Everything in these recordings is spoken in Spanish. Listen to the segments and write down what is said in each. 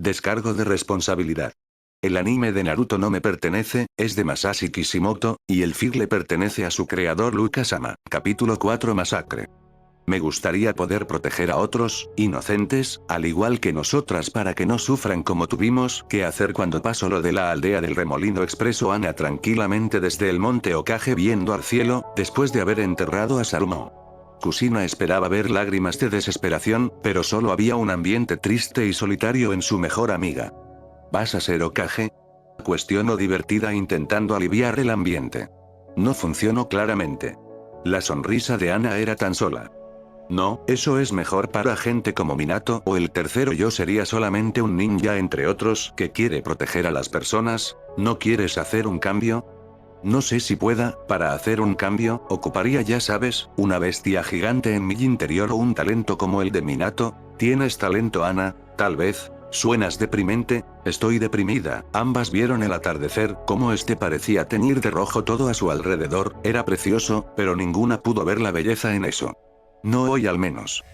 Descargo de responsabilidad. El anime de Naruto no me pertenece, es de Masashi Kishimoto, y el feed le pertenece a su creador Luka-sama. Capítulo 4 Masacre. Me gustaría poder proteger a otros, inocentes, al igual que nosotras para que no sufran como tuvimos que hacer cuando pasó lo de la aldea del Remolino. Expresó Ana tranquilamente desde el monte Okage viendo al cielo, después de haber enterrado a Saruman. Kusina esperaba ver lágrimas de desesperación, pero solo había un ambiente triste y solitario en su mejor amiga. ¿Vas a ser Okage? Cuestionó divertida intentando aliviar el ambiente. No funcionó claramente. La sonrisa de Ana era tan sola. No, eso es mejor para gente como Minato o el tercero. Yo sería solamente un ninja entre otros que quiere proteger a las personas. ¿No quieres hacer un cambio? No sé si pueda. Para hacer un cambio, ocuparía, ya sabes, una bestia gigante en mi interior o un talento como el de Minato. ¿Tienes talento, Ana? Tal vez. Suenas deprimente. Estoy deprimida. Ambas vieron el atardecer, como este parecía teñir de rojo todo a su alrededor. Era precioso, pero ninguna pudo ver la belleza en eso. No hoy al menos.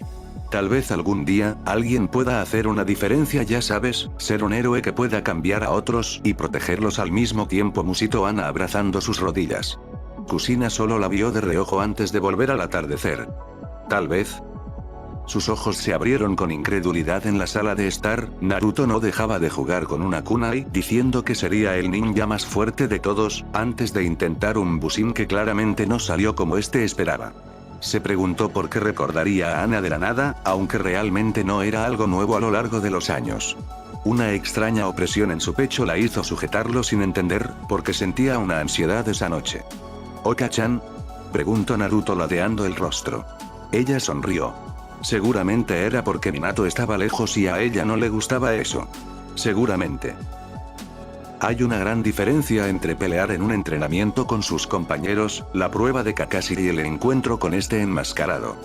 Tal vez algún día, alguien pueda hacer una diferencia, ya sabes, ser un héroe que pueda cambiar a otros y protegerlos al mismo tiempo, musitó Ana abrazando sus rodillas. Kusina solo la vio de reojo antes de volver al atardecer. Tal vez. Sus ojos se abrieron con incredulidad en la sala de estar. Naruto no dejaba de jugar con una kunai, diciendo que sería el ninja más fuerte de todos, antes de intentar un busin que claramente no salió como este esperaba. Se preguntó por qué recordaría a Ana de la nada, aunque realmente no era algo nuevo a lo largo de los años. Una extraña opresión en su pecho la hizo sujetarlo sin entender, porque sentía una ansiedad esa noche. ¿Oka-chan? Preguntó Naruto ladeando el rostro. Ella sonrió. Seguramente era porque Minato estaba lejos y a ella no le gustaba eso. Seguramente. Hay una gran diferencia entre pelear en un entrenamiento con sus compañeros, la prueba de Kakashi y el encuentro con este enmascarado.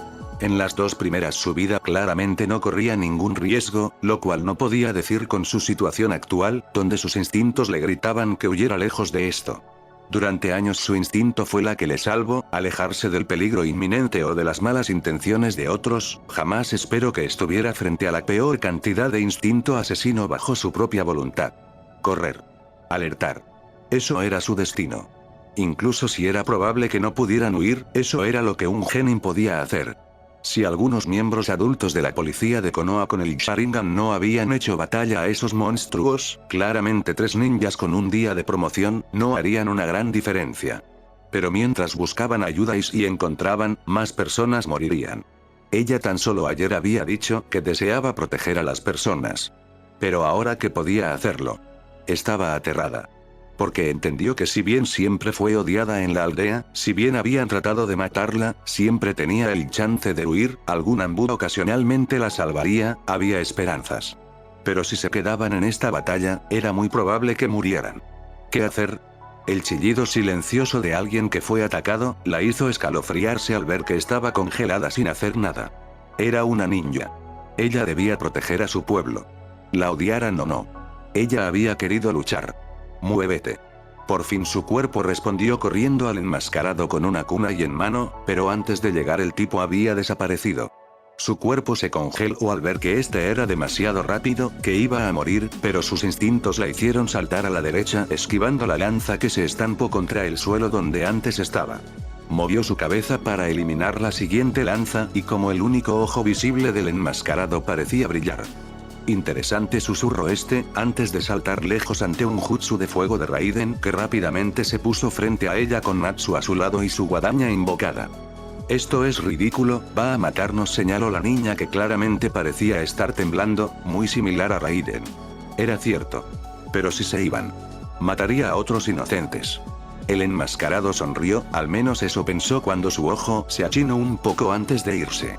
En las dos primeras su vida claramente no corría ningún riesgo, lo cual no podía decir con su situación actual, donde sus instintos le gritaban que huyera lejos de esto. Durante años su instinto fue la que le salvó, alejarse del peligro inminente o de las malas intenciones de otros. Jamás espero que estuviera frente a la peor cantidad de instinto asesino bajo su propia voluntad. Correr. Alertar. Eso era su destino. Incluso si era probable que no pudieran huir, eso era lo que un genin podía hacer. Si algunos miembros adultos de la policía de Konoha con el Sharingan no habían hecho batalla a esos monstruos, claramente 3 ninjas con un día de promoción no harían una gran diferencia. Pero mientras buscaban ayuda y si encontraban, más personas morirían. Ella tan solo ayer había dicho que deseaba proteger a las personas. Pero ahora que podía hacerlo. Estaba aterrada. Porque entendió que si bien siempre fue odiada en la aldea, si bien habían tratado de matarla, siempre tenía el chance de huir, algún Anbu ocasionalmente la salvaría, había esperanzas. Pero si se quedaban en esta batalla, era muy probable que murieran. ¿Qué hacer? El chillido silencioso de alguien que fue atacado, la hizo escalofriarse al ver que estaba congelada sin hacer nada. Era una ninja. Ella debía proteger a su pueblo. La odiaran o no. Ella había querido luchar. Muévete. Por fin su cuerpo respondió corriendo al enmascarado con una kunai en mano, pero antes de llegar el tipo había desaparecido. Su cuerpo se congeló al ver que este era demasiado rápido, que iba a morir, pero sus instintos la hicieron saltar a la derecha, esquivando la lanza que se estampó contra el suelo donde antes estaba. Movió su cabeza para eliminar la siguiente lanza y como el único ojo visible del enmascarado parecía brillar. Interesante, susurró este, antes de saltar lejos ante un jutsu de fuego de Raiden que rápidamente se puso frente a ella con Natsu a su lado y su guadaña invocada. Esto es ridículo, va a matarnos, señaló la niña que claramente parecía estar temblando, muy similar a Raiden. Era cierto. Pero si se iban. Mataría a otros inocentes. El enmascarado sonrió, al menos eso pensó cuando su ojo se achinó un poco antes de irse.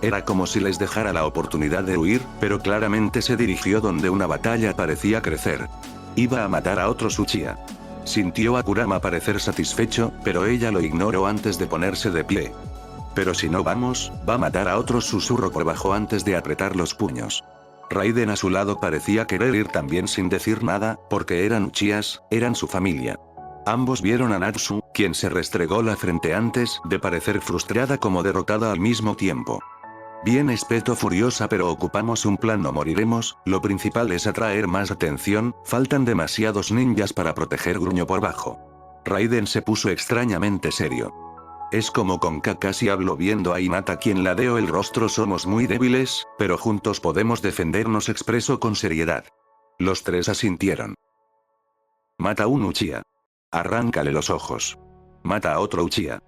Era como si les dejara la oportunidad de huir, pero claramente se dirigió donde una batalla parecía crecer. Iba a matar a otros Uchiha. Sintió a Kurama parecer satisfecho, pero ella lo ignoró antes de ponerse de pie. Pero si no vamos, va a matar a otros, susurró por bajo antes de apretar los puños. Raiden a su lado parecía querer ir también sin decir nada, porque eran Uchihas, eran su familia. Ambos vieron a Natsu, quien se restregó la frente antes de parecer frustrada como derrotada al mismo tiempo. Bien, espeto furiosa, pero ocupamos un plan, no moriremos, lo principal es atraer más atención, faltan demasiados ninjas para proteger, gruñó por bajo. Raiden se puso extrañamente serio. Es como con Kakashi, habló viendo a Hinata, quien ladeó el rostro. Somos muy débiles, pero juntos podemos defendernos, expresó con seriedad. Los tres asintieron. Mata a un Uchiha. Arráncale los ojos. Mata a otro Uchiha.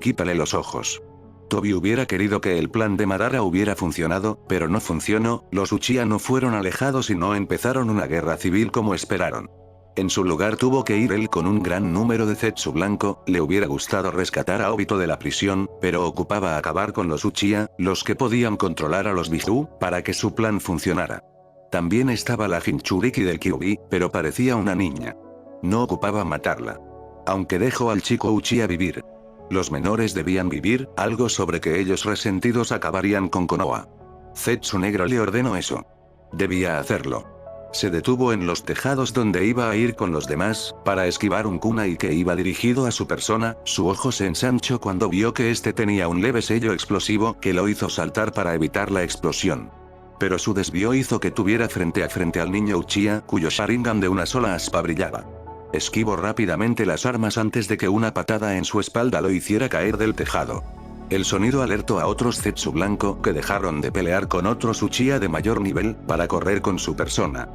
Quítale los ojos. Tobi hubiera querido que el plan de Madara hubiera funcionado, pero no funcionó, los Uchiha no fueron alejados y no empezaron una guerra civil como esperaron. En su lugar tuvo que ir él con un gran número de Zetsu blanco. Le hubiera gustado rescatar a Obito de la prisión, pero ocupaba acabar con los Uchiha, los que podían controlar a los Biju, para que su plan funcionara. También estaba la Jinchuriki del Kyuubi, pero parecía una niña. No ocupaba matarla. Aunque dejó al chico Uchiha vivir. Los menores debían vivir, algo sobre que ellos resentidos acabarían con Konoha. Zetsu negro le ordenó eso. Debía hacerlo. Se detuvo en los tejados donde iba a ir con los demás, para esquivar un kunai que iba dirigido a su persona. Su ojo se ensanchó cuando vio que este tenía un leve sello explosivo que lo hizo saltar para evitar la explosión. Pero su desvío hizo que tuviera frente a frente al niño Uchiha, cuyo Sharingan de una sola aspa brillaba. Esquivó rápidamente las armas antes de que una patada en su espalda lo hiciera caer del tejado. El sonido alertó a otros Zetsu blanco, que dejaron de pelear con otros Uchiha de mayor nivel, para correr con su persona.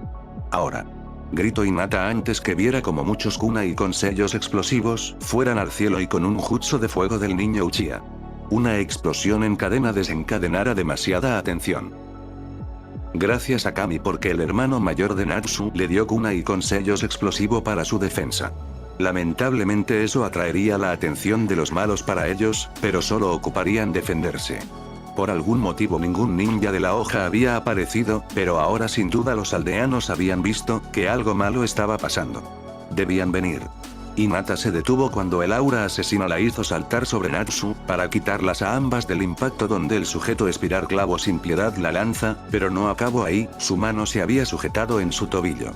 Ahora. Gritó Hinata antes que viera como muchos kunai con sellos explosivos fueran al cielo y con un jutsu de fuego del niño Uchiha. Una explosión en cadena desencadenara demasiada atención. Gracias a Kami, porque el hermano mayor de Natsu le dio kunai con sellos explosivo para su defensa. Lamentablemente eso atraería la atención de los malos para ellos, pero solo ocuparían defenderse. Por algún motivo ningún ninja de la hoja había aparecido, pero ahora sin duda los aldeanos habían visto que algo malo estaba pasando. Debían venir. Hinata se detuvo cuando el aura asesina la hizo saltar sobre Natsu, para quitarlas a ambas del impacto donde el sujeto espiral clavó sin piedad la lanza, pero no acabó ahí, su mano se había sujetado en su tobillo.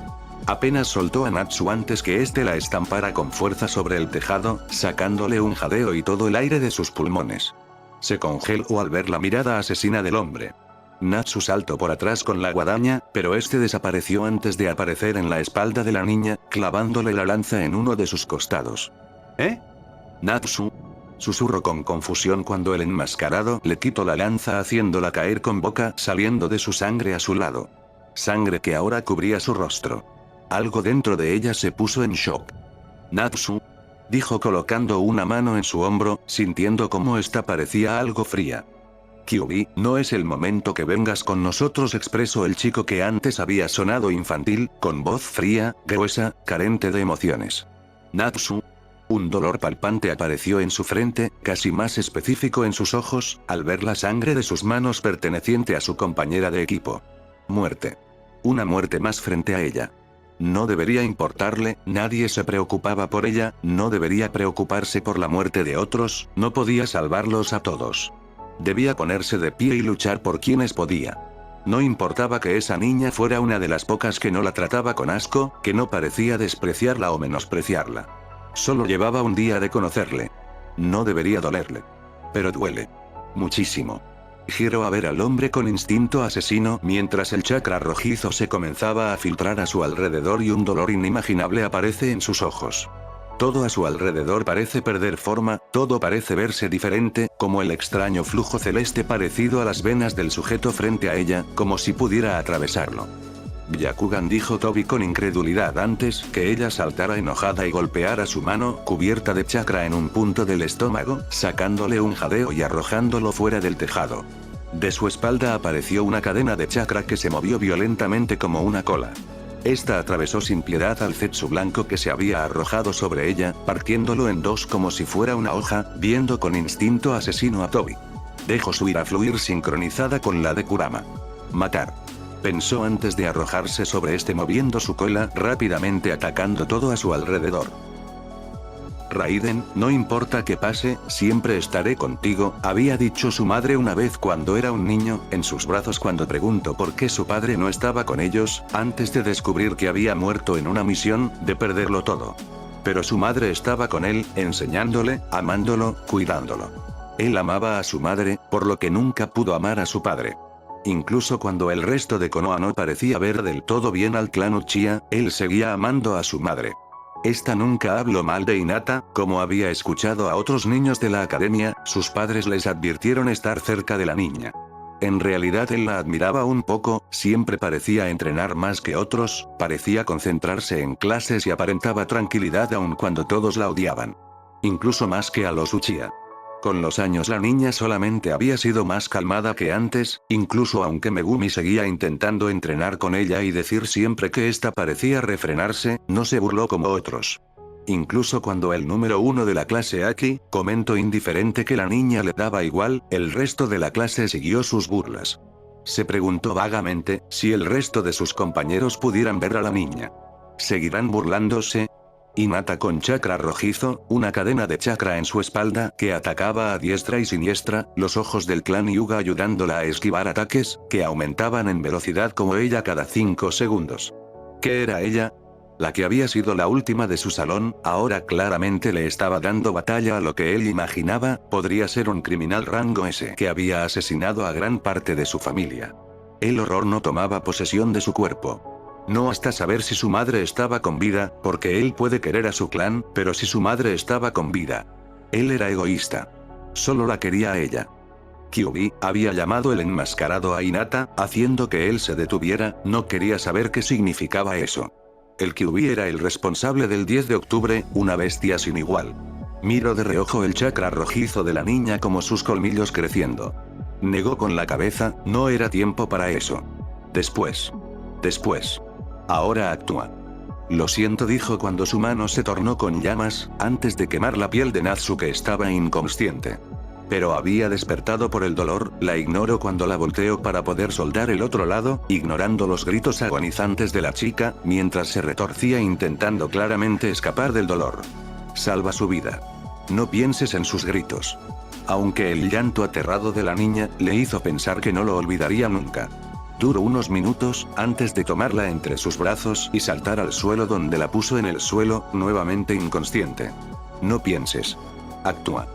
Apenas soltó a Natsu antes que éste la estampara con fuerza sobre el tejado, sacándole un jadeo y todo el aire de sus pulmones. Se congeló al ver la mirada asesina del hombre. Natsu saltó por atrás con la guadaña, pero este desapareció antes de aparecer en la espalda de la niña, clavándole la lanza en uno de sus costados. ¿Eh? Natsu. Susurró con confusión cuando el enmascarado le quitó la lanza haciéndola caer con boca saliendo de su sangre a su lado. Sangre que ahora cubría su rostro. Algo dentro de ella se puso en shock. Natsu. Dijo colocando una mano en su hombro, sintiendo cómo esta parecía algo fría. Kyuubi, no es el momento que vengas con nosotros, expresó el chico que antes había sonado infantil, con voz fría, gruesa, carente de emociones. Natsu. Un dolor palpante apareció en su frente, casi más específico en sus ojos, al ver la sangre de sus manos perteneciente a su compañera de equipo. Muerte. Una muerte más frente a ella. No debería importarle, nadie se preocupaba por ella, no debería preocuparse por la muerte de otros, no podía salvarlos a todos. Debía ponerse de pie y luchar por quienes podía. No importaba que esa niña fuera una de las pocas que no la trataba con asco, que no parecía despreciarla o menospreciarla. Solo llevaba un día de conocerle. No debería dolerle. Pero duele. Muchísimo. Giró a ver al hombre con instinto asesino mientras el chakra rojizo se comenzaba a filtrar a su alrededor y un dolor inimaginable aparece en sus ojos. Todo a su alrededor parece perder forma, todo parece verse diferente, como el extraño flujo celeste parecido a las venas del sujeto frente a ella, como si pudiera atravesarlo. Byakugan, dijo Tobi con incredulidad antes que ella saltara enojada y golpeara su mano cubierta de chakra en un punto del estómago, sacándole un jadeo y arrojándolo fuera del tejado. De su espalda apareció una cadena de chakra que se movió violentamente como una cola. Esta atravesó sin piedad al Zetsu blanco que se había arrojado sobre ella, partiéndolo en dos como si fuera una hoja, viendo con instinto asesino a Tobi. Dejó su ira fluir sincronizada con la de Kurama. Matar. Pensó antes de arrojarse sobre este moviendo su cola rápidamente atacando todo a su alrededor. Raiden, no importa qué pase, siempre estaré contigo, había dicho su madre una vez cuando era un niño, en sus brazos cuando preguntó por qué su padre no estaba con ellos, antes de descubrir que había muerto en una misión, de perderlo todo. Pero su madre estaba con él, enseñándole, amándolo, cuidándolo. Él amaba a su madre, por lo que nunca pudo amar a su padre. Incluso cuando el resto de Konoha no parecía ver del todo bien al clan Uchiha, él seguía amando a su madre. Esta nunca habló mal de Hinata, como había escuchado a otros niños de la academia, sus padres les advirtieron estar cerca de la niña. En realidad él la admiraba un poco, siempre parecía entrenar más que otros, parecía concentrarse en clases y aparentaba tranquilidad aun cuando todos la odiaban. Incluso más que a los Uchiha. Con los años la niña solamente había sido más calmada que antes, incluso aunque Megumi seguía intentando entrenar con ella y decir siempre que ésta parecía refrenarse, no se burló como otros. Incluso cuando el número 1 de la clase Aki, comentó indiferente que la niña le daba igual, el resto de la clase siguió sus burlas. Se preguntó vagamente, si el resto de sus compañeros pudieran ver a la niña. ¿Seguirán burlándose? Hinata con chakra rojizo, una cadena de chakra en su espalda que atacaba a diestra y siniestra, los ojos del clan Hyuga ayudándola a esquivar ataques, que aumentaban en velocidad como ella cada 5 segundos. ¿Qué era ella? La que había sido la última de su salón, ahora claramente le estaba dando batalla a lo que él imaginaba, podría ser un criminal rango S que había asesinado a gran parte de su familia. El horror no tomaba posesión de su cuerpo. No hasta saber si su madre estaba con vida, porque él puede querer a su clan, pero si su madre estaba con vida. Él era egoísta. Solo la quería a ella. Kyuubi había llamado el enmascarado a Hinata, haciendo que él se detuviera, no quería saber qué significaba eso. El Kyuubi era el responsable del 10 de octubre, una bestia sin igual. Miró de reojo el chakra rojizo de la niña como sus colmillos creciendo. Negó con la cabeza, no era tiempo para eso. Después. Ahora actúa. Lo siento, dijo cuando su mano se tornó con llamas, antes de quemar la piel de Natsu que estaba inconsciente. Pero había despertado por el dolor, la ignoró cuando la volteó para poder soldar el otro lado, ignorando los gritos agonizantes de la chica, mientras se retorcía intentando claramente escapar del dolor. Salva su vida. No pienses en sus gritos. Aunque el llanto aterrado de la niña, le hizo pensar que no lo olvidaría nunca. Duró unos minutos, antes de tomarla entre sus brazos y saltar al suelo donde la puso en el suelo, nuevamente inconsciente. No pienses. Actúa.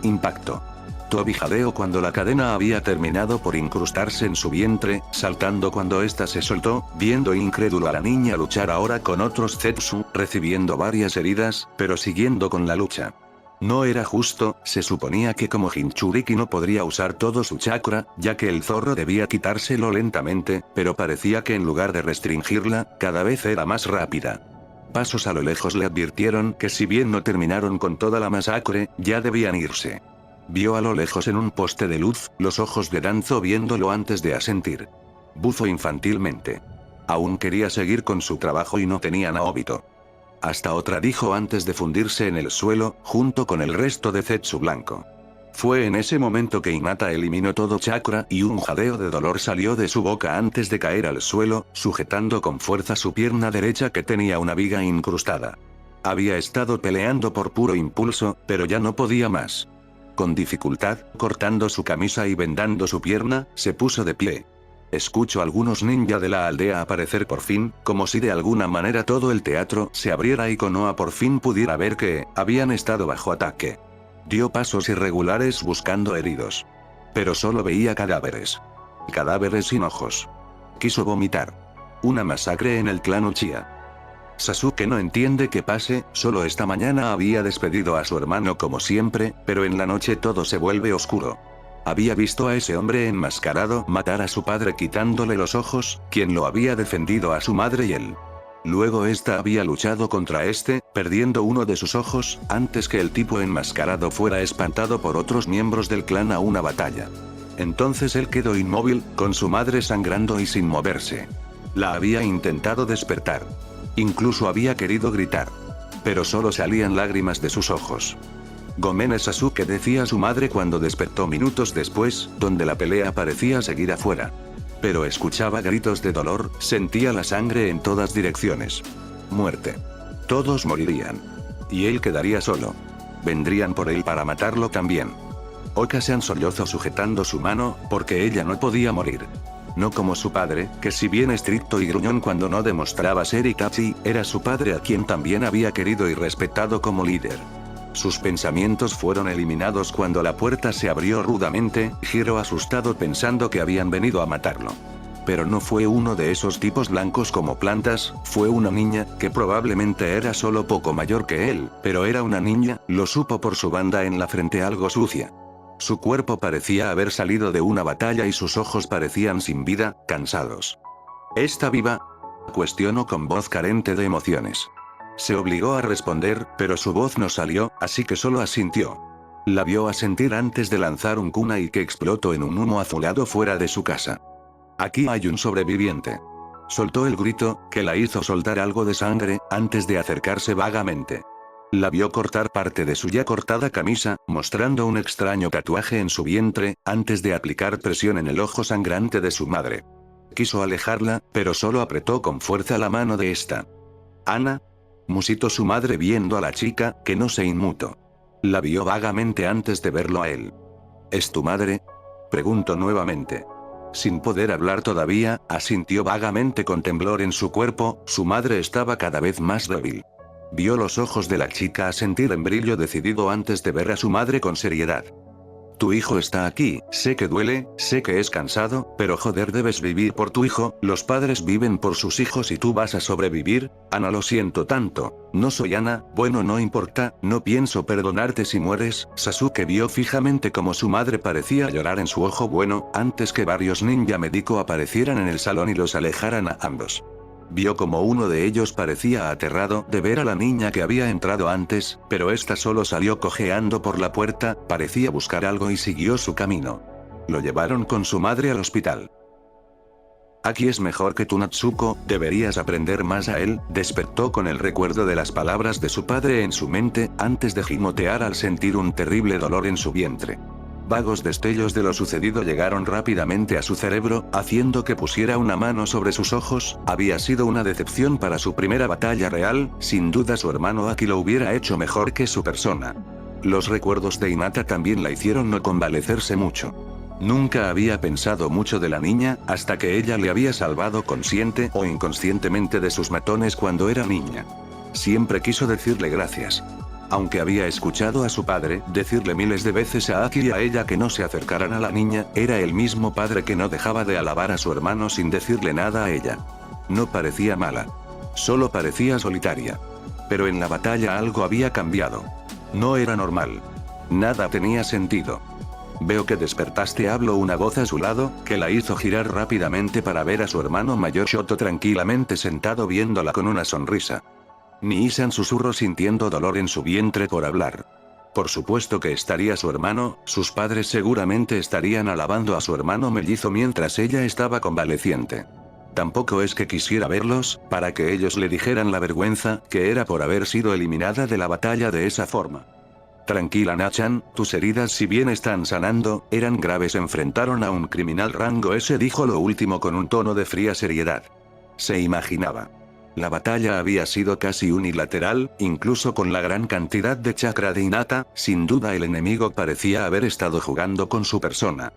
Impacto. Tobi jadeó cuando la cadena había terminado por incrustarse en su vientre, saltando cuando ésta se soltó, viendo incrédulo a la niña luchar ahora con otros Zetsu, recibiendo varias heridas, pero siguiendo con la lucha. No era justo, se suponía que como Jinchuriki no podría usar todo su chakra, ya que el zorro debía quitárselo lentamente, pero parecía que en lugar de restringirla, cada vez era más rápida. Pasos a lo lejos le advirtieron que si bien no terminaron con toda la masacre, ya debían irse. Vio a lo lejos en un poste de luz, los ojos de Danzo viéndolo antes de asentir. Buzó infantilmente. Aún quería seguir con su trabajo y no tenía Naobito. Hasta otra, dijo antes de fundirse en el suelo, junto con el resto de Zetsu blanco. Fue en ese momento que Hinata eliminó todo chakra y un jadeo de dolor salió de su boca antes de caer al suelo, sujetando con fuerza su pierna derecha que tenía una viga incrustada. Había estado peleando por puro impulso, pero ya no podía más. Con dificultad, cortando su camisa y vendando su pierna, se puso de pie. Escuchó algunos ninja de la aldea aparecer por fin, como si de alguna manera todo el teatro se abriera y Konoha por fin pudiera ver que habían estado bajo ataque. Dio pasos irregulares buscando heridos. Pero solo veía cadáveres. Cadáveres sin ojos. Quiso vomitar. Una masacre en el clan Uchiha. Sasuke no entiende qué pase, solo esta mañana había despedido a su hermano como siempre, pero en la noche todo se vuelve oscuro. Había visto a ese hombre enmascarado matar a su padre quitándole los ojos, quien lo había defendido a su madre y él. Luego ésta había luchado contra este, perdiendo uno de sus ojos, antes que el tipo enmascarado fuera espantado por otros miembros del clan a una batalla. Entonces él quedó inmóvil, con su madre sangrando y sin moverse. La había intentado despertar. Incluso había querido gritar. Pero solo salían lágrimas de sus ojos. Gomene Sasuke, decía su madre cuando despertó minutos después, donde la pelea parecía seguir afuera. Pero escuchaba gritos de dolor, sentía la sangre en todas direcciones. Muerte. Todos morirían. Y él quedaría solo. Vendrían por él para matarlo también. Okasan sollozó sujetando su mano, porque ella no podía morir. No como su padre, que si bien estricto y gruñón cuando no demostraba ser Itachi, era su padre a quien también había querido y respetado como líder. Sus pensamientos fueron eliminados cuando la puerta se abrió rudamente, giró asustado pensando que habían venido a matarlo. Pero no fue uno de esos tipos blancos como plantas, fue una niña, que probablemente era solo poco mayor que él, pero era una niña, lo supo por su banda en la frente algo sucia. Su cuerpo parecía haber salido de una batalla y sus ojos parecían sin vida, cansados. ¿Está viva?, cuestionó con voz carente de emociones. Se obligó a responder, pero su voz no salió, así que solo asintió. La vio asentir antes de lanzar un kunai que explotó en un humo azulado fuera de su casa. Aquí hay un sobreviviente. Soltó el grito, que la hizo soltar algo de sangre, antes de acercarse vagamente. La vio cortar parte de su ya cortada camisa, mostrando un extraño tatuaje en su vientre, antes de aplicar presión en el ojo sangrante de su madre. Quiso alejarla, pero solo apretó con fuerza la mano de esta. «Ana», musitó su madre viendo a la chica, que no se inmutó. La vio vagamente antes de verlo a él. «¿Es tu madre?», preguntó nuevamente. Sin poder hablar todavía, asintió vagamente con temblor en su cuerpo, su madre estaba cada vez más débil. Vio los ojos de la chica asentir en brillo decidido antes de ver a su madre con seriedad. «Tu hijo está aquí, sé que duele, sé que es cansado, pero joder, debes vivir por tu hijo, los padres viven por sus hijos y tú vas a sobrevivir, Ana, lo siento tanto, no soy Ana, bueno, no importa, no pienso perdonarte si mueres». Sasuke vio fijamente como su madre parecía llorar en su ojo bueno, antes que varios ninja médico aparecieran en el salón y los alejaran a ambos. Vio como uno de ellos parecía aterrado de ver a la niña que había entrado antes, pero esta solo salió cojeando por la puerta, parecía buscar algo y siguió su camino. Lo llevaron con su madre al hospital. «Aquí es mejor que tú, Natsuko, deberías aprender más a él», despertó con el recuerdo de las palabras de su padre en su mente, antes de gimotear al sentir un terrible dolor en su vientre. Vagos destellos de lo sucedido llegaron rápidamente a su cerebro, haciendo que pusiera una mano sobre sus ojos. Había sido una decepción para su primera batalla real, sin duda su hermano Aki lo hubiera hecho mejor que su persona. Los recuerdos de Hinata también la hicieron no convalecerse mucho. Nunca había pensado mucho de la niña, hasta que ella le había salvado consciente o inconscientemente de sus matones cuando era niña. Siempre quiso decirle gracias. Aunque había escuchado a su padre decirle miles de veces a Aki y a ella que no se acercaran a la niña, era el mismo padre que no dejaba de alabar a su hermano sin decirle nada a ella. No parecía mala. Solo parecía solitaria. Pero en la batalla algo había cambiado. No era normal. Nada tenía sentido. «Veo que despertaste», habló una voz a su lado, que la hizo girar rápidamente para ver a su hermano mayor Shoto tranquilamente sentado viéndola con una sonrisa. Nii-san susurró sintiendo dolor en su vientre por hablar. Por supuesto que estaría su hermano, sus padres seguramente estarían alabando a su hermano mellizo mientras ella estaba convaleciente. Tampoco es que quisiera verlos, para que ellos le dijeran la vergüenza que era por haber sido eliminada de la batalla de esa forma. «Tranquila, Nachan, tus heridas si bien están sanando, eran graves». Enfrentaron a un criminal rango S, dijo lo último con un tono de fría seriedad. Se imaginaba. La batalla había sido casi unilateral, incluso con la gran cantidad de chakra de Hinata, sin duda el enemigo parecía haber estado jugando con su persona.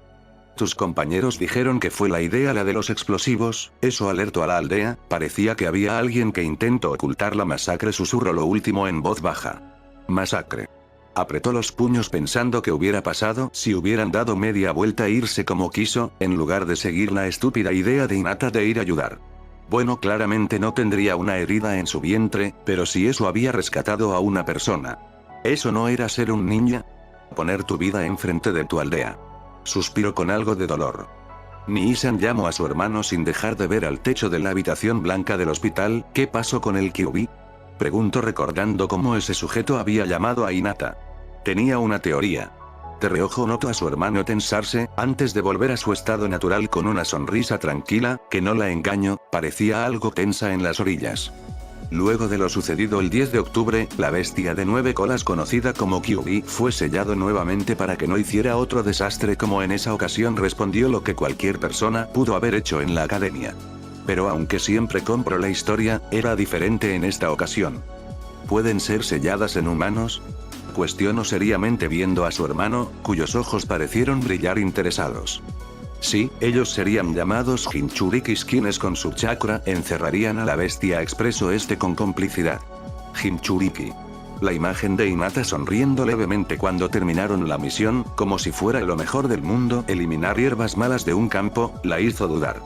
«Tus compañeros dijeron que fue la idea la de los explosivos», eso alertó a la aldea, parecía que había alguien que intentó ocultar la masacre, susurró lo último en voz baja. «Masacre». Apretó los puños pensando qué hubiera pasado si hubieran dado media vuelta e irse como quiso, en lugar de seguir la estúpida idea de Hinata de ir a ayudar. Bueno, claramente no tendría una herida en su vientre, pero si eso había rescatado a una persona. ¿Eso no era ser un ninja? Poner tu vida enfrente de tu aldea. Suspiró con algo de dolor. Nii-san llamó a su hermano sin dejar de ver al techo de la habitación blanca del hospital. «¿Qué pasó con el Kyuubi?», preguntó recordando cómo ese sujeto había llamado a Hinata. Tenía una teoría. De reojo notó a su hermano tensarse, antes de volver a su estado natural con una sonrisa tranquila, que no la engañó, parecía algo tensa en las orillas. Luego de lo sucedido el 10 de octubre, la bestia de 9 colas conocida como Kyuubi fue sellado nuevamente para que no hiciera otro desastre como en esa ocasión, respondió lo que cualquier persona pudo haber hecho en la academia. Pero aunque siempre compro la historia, era diferente en esta ocasión. ¿Pueden ser selladas en humanos?, cuestionó seriamente viendo a su hermano, cuyos ojos parecieron brillar interesados. Sí, ellos serían llamados Jinchurikis, quienes con su chakra encerrarían a la bestia, expresó este con complicidad. Jinchuriki. La imagen de Hinata sonriendo levemente cuando terminaron la misión, como si fuera lo mejor del mundo, eliminar hierbas malas de un campo, la hizo dudar.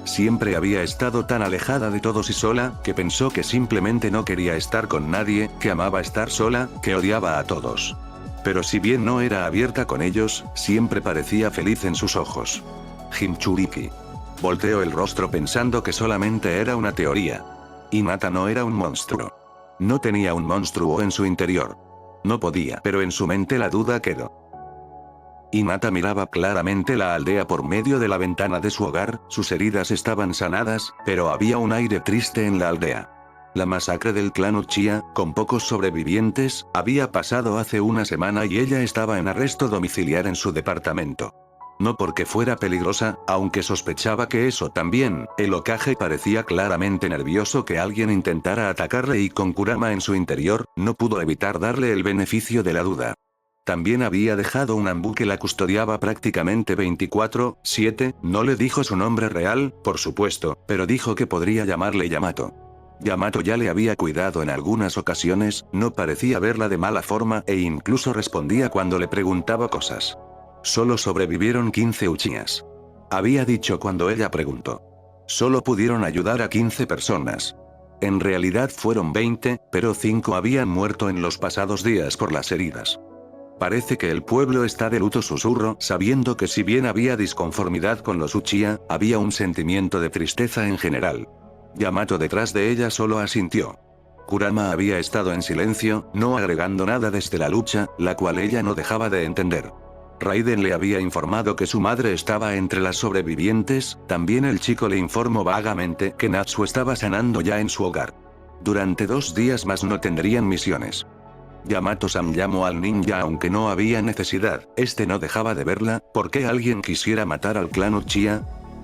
Siempre había estado tan alejada de todos y sola, que pensó que simplemente no quería estar con nadie, que amaba estar sola, que odiaba a todos. Pero si bien no era abierta con ellos, siempre parecía feliz en sus ojos. Jinchuriki. Volteó el rostro pensando que solamente era una teoría. Hinata no era un monstruo. No tenía un monstruo en su interior. No podía, pero en su mente la duda quedó. Hinata miraba claramente la aldea por medio de la ventana de su hogar, sus heridas estaban sanadas, pero había un aire triste en la aldea. La masacre del clan Uchiha, con pocos sobrevivientes, había pasado hace una semana y ella estaba en arresto domiciliar en su departamento. No porque fuera peligrosa, aunque sospechaba que eso también, el Hokage parecía claramente nervioso que alguien intentara atacarle y con Kurama en su interior, no pudo evitar darle el beneficio de la duda. También había dejado un Anbu que la custodiaba prácticamente 24/7, no le dijo su nombre real, por supuesto, pero dijo que podría llamarle Yamato. Yamato ya le había cuidado en algunas ocasiones, no parecía verla de mala forma e incluso respondía cuando le preguntaba cosas. Solo sobrevivieron 15 Uchihas. Había dicho cuando ella preguntó. Solo pudieron ayudar a 15 personas. En realidad fueron 20, pero 5 habían muerto en los pasados días por las heridas. Parece que el pueblo está de luto, susurró, sabiendo que si bien había disconformidad con los Uchiha, había un sentimiento de tristeza en general. Yamato detrás de ella solo asintió. Kurama había estado en silencio, no agregando nada desde la lucha, la cual ella no dejaba de entender. Raiden le había informado que su madre estaba entre las sobrevivientes, también el chico le informó vagamente que Natsu estaba sanando ya en su hogar. Durante 2 días más no tendrían misiones. Yamato-san llamó al ninja aunque no había necesidad, este no dejaba de verla, ¿por qué alguien quisiera matar al clan Uchiha?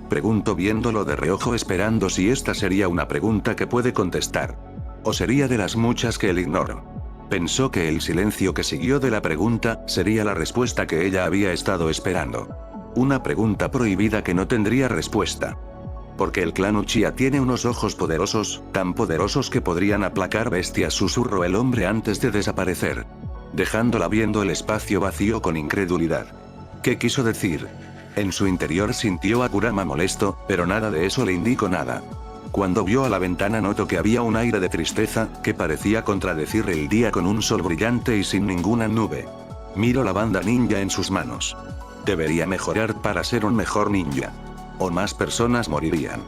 Preguntó viéndolo de reojo esperando si esta sería una pregunta que puede contestar. O sería de las muchas que él ignoró. Pensó que el silencio que siguió de la pregunta, sería la respuesta que ella había estado esperando. Una pregunta prohibida que no tendría respuesta. Porque el clan Uchiha tiene unos ojos poderosos, tan poderosos que podrían aplacar bestias, susurró el hombre antes de desaparecer. Dejándola viendo el espacio vacío con incredulidad. ¿Qué quiso decir? En su interior sintió a Kurama molesto, pero nada de eso le indicó nada. Cuando vio a la ventana notó que había un aire de tristeza, que parecía contradecir el día con un sol brillante y sin ninguna nube. Miró la banda ninja en sus manos. Debería mejorar para ser un mejor ninja. O más personas morirían.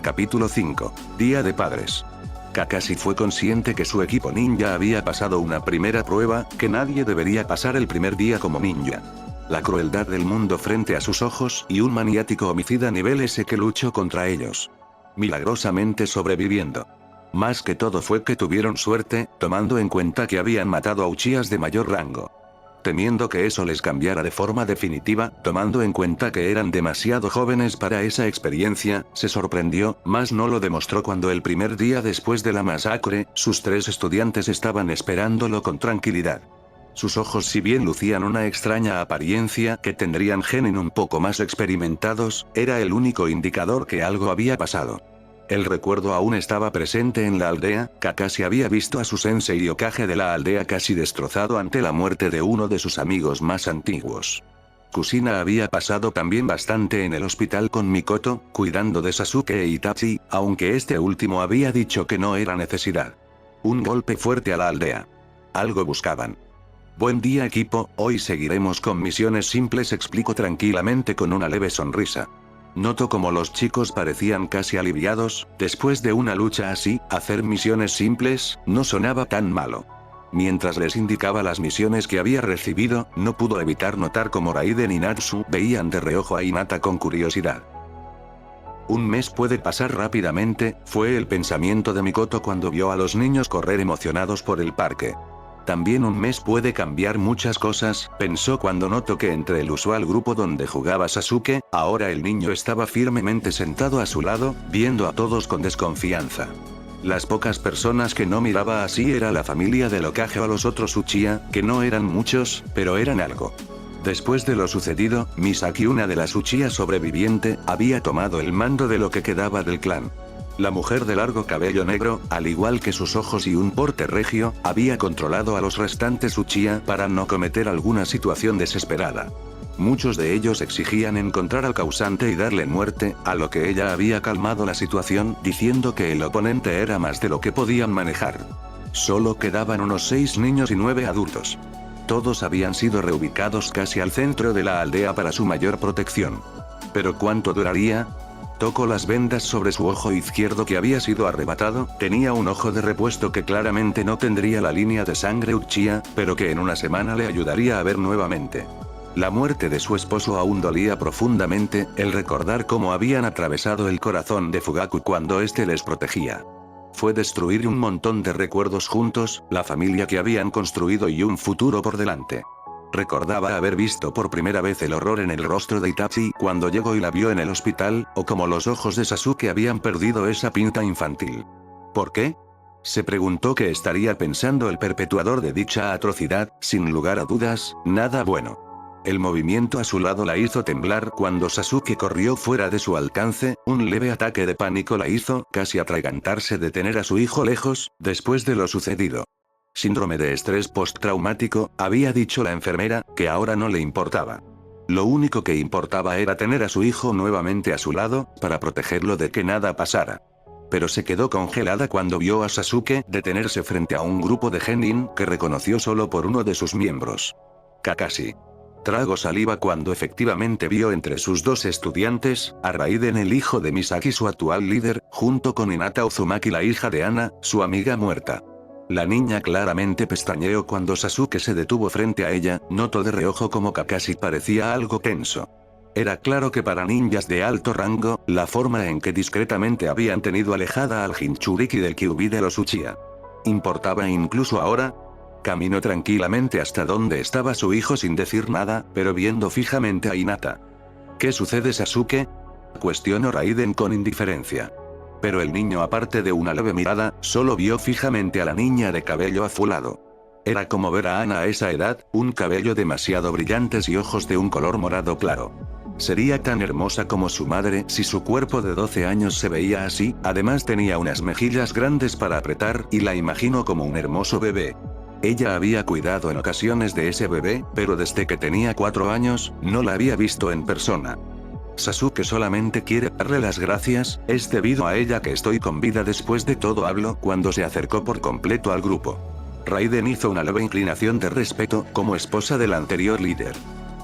Capítulo 5. Día de Padres. Kakashi fue consciente que su equipo ninja había pasado una primera prueba, que nadie debería pasar el primer día como ninja. La crueldad del mundo frente a sus ojos y un maniático homicida nivel S que luchó contra ellos. Milagrosamente sobreviviendo. Más que todo fue que tuvieron suerte, tomando en cuenta que habían matado a Uchihas de mayor rango. Temiendo que eso les cambiara de forma definitiva, tomando en cuenta que eran demasiado jóvenes para esa experiencia, se sorprendió, mas no lo demostró cuando el primer día después de la masacre, sus 3 estudiantes estaban esperándolo con tranquilidad. Sus ojos, si bien lucían una extraña apariencia que tendrían genes un poco más experimentados, era el único indicador que algo había pasado. El recuerdo aún estaba presente en la aldea, Kakashi había visto a su sensei y Hokage de la aldea casi destrozado ante la muerte de uno de sus amigos más antiguos. Kusina había pasado también bastante en el hospital con Mikoto, cuidando de Sasuke e Itachi, aunque este último había dicho que no era necesidad. Un golpe fuerte a la aldea. Algo buscaban. Buen día equipo, hoy seguiremos con misiones simples, explicó tranquilamente con una leve sonrisa. Notó como los chicos parecían casi aliviados, después de una lucha así, hacer misiones simples, no sonaba tan malo. Mientras les indicaba las misiones que había recibido, no pudo evitar notar cómo Raiden y Natsu veían de reojo a Hinata con curiosidad. Un mes puede pasar rápidamente, fue el pensamiento de Mikoto cuando vio a los niños correr emocionados por el parque. También un mes puede cambiar muchas cosas, pensó cuando notó que entre el usual grupo donde jugaba Sasuke, ahora el niño estaba firmemente sentado a su lado, viendo a todos con desconfianza. Las pocas personas que no miraba así era la familia del Hokage o los otros Uchiha, que no eran muchos, pero eran algo. Después de lo sucedido, Misaki, una de las Uchiha sobreviviente, había tomado el mando de lo que quedaba del clan. La mujer de largo cabello negro, al igual que sus ojos y un porte regio, había controlado a los restantes Uchiha para no cometer alguna situación desesperada. Muchos de ellos exigían encontrar al causante y darle muerte, a lo que ella había calmado la situación diciendo que el oponente era más de lo que podían manejar. Solo quedaban unos 6 niños y 9 adultos. Todos habían sido reubicados casi al centro de la aldea para su mayor protección. ¿Pero cuánto duraría? Tocó las vendas sobre su ojo izquierdo que había sido arrebatado, tenía un ojo de repuesto que claramente no tendría la línea de sangre Uchiha, pero que en una semana le ayudaría a ver nuevamente. La muerte de su esposo aún dolía profundamente, el recordar cómo habían atravesado el corazón de Fugaku cuando éste les protegía. Fue destruir un montón de recuerdos juntos, la familia que habían construido y un futuro por delante. Recordaba haber visto por primera vez el horror en el rostro de Itachi cuando llegó y la vio en el hospital, o como los ojos de Sasuke habían perdido esa pinta infantil. ¿Por qué? Se preguntó qué estaría pensando el perpetuador de dicha atrocidad, sin lugar a dudas, nada bueno. El movimiento a su lado la hizo temblar cuando Sasuke corrió fuera de su alcance, un leve ataque de pánico la hizo casi atragantarse de tener a su hijo lejos, después de lo sucedido. Síndrome de estrés postraumático, había dicho la enfermera, que ahora no le importaba. Lo único que importaba era tener a su hijo nuevamente a su lado, para protegerlo de que nada pasara. Pero se quedó congelada cuando vio a Sasuke detenerse frente a un grupo de genin que reconoció solo por uno de sus miembros. Kakashi. Tragó saliva cuando efectivamente vio entre sus dos estudiantes, a Raiden el hijo de Misaki su actual líder, junto con Hinata Uzumaki la hija de Ana, su amiga muerta. La niña claramente pestañeó cuando Sasuke se detuvo frente a ella, notó de reojo como Kakashi parecía algo tenso. Era claro que para ninjas de alto rango, la forma en que discretamente habían tenido alejada al Jinchuriki del Kyuubi de los Uchiha. ¿Importaba incluso ahora? Caminó tranquilamente hasta donde estaba su hijo sin decir nada, pero viendo fijamente a Hinata. ¿Qué sucede, Sasuke? Cuestionó Raiden con indiferencia. Pero el niño, aparte de una leve mirada, solo vio fijamente a la niña de cabello azulado. Era como ver a Ana a esa edad, un cabello demasiado brillantes y ojos de un color morado claro. Sería tan hermosa como su madre si su cuerpo de 12 años se veía así, además tenía unas mejillas grandes para apretar y la imagino como un hermoso bebé. Ella había cuidado en ocasiones de ese bebé, pero desde que tenía 4 años, no la había visto en persona. Sasuke solamente quiere darle las gracias, es debido a ella que estoy con vida después de todo, habló cuando se acercó por completo al grupo. Raiden hizo una leve inclinación de respeto, como esposa del anterior líder.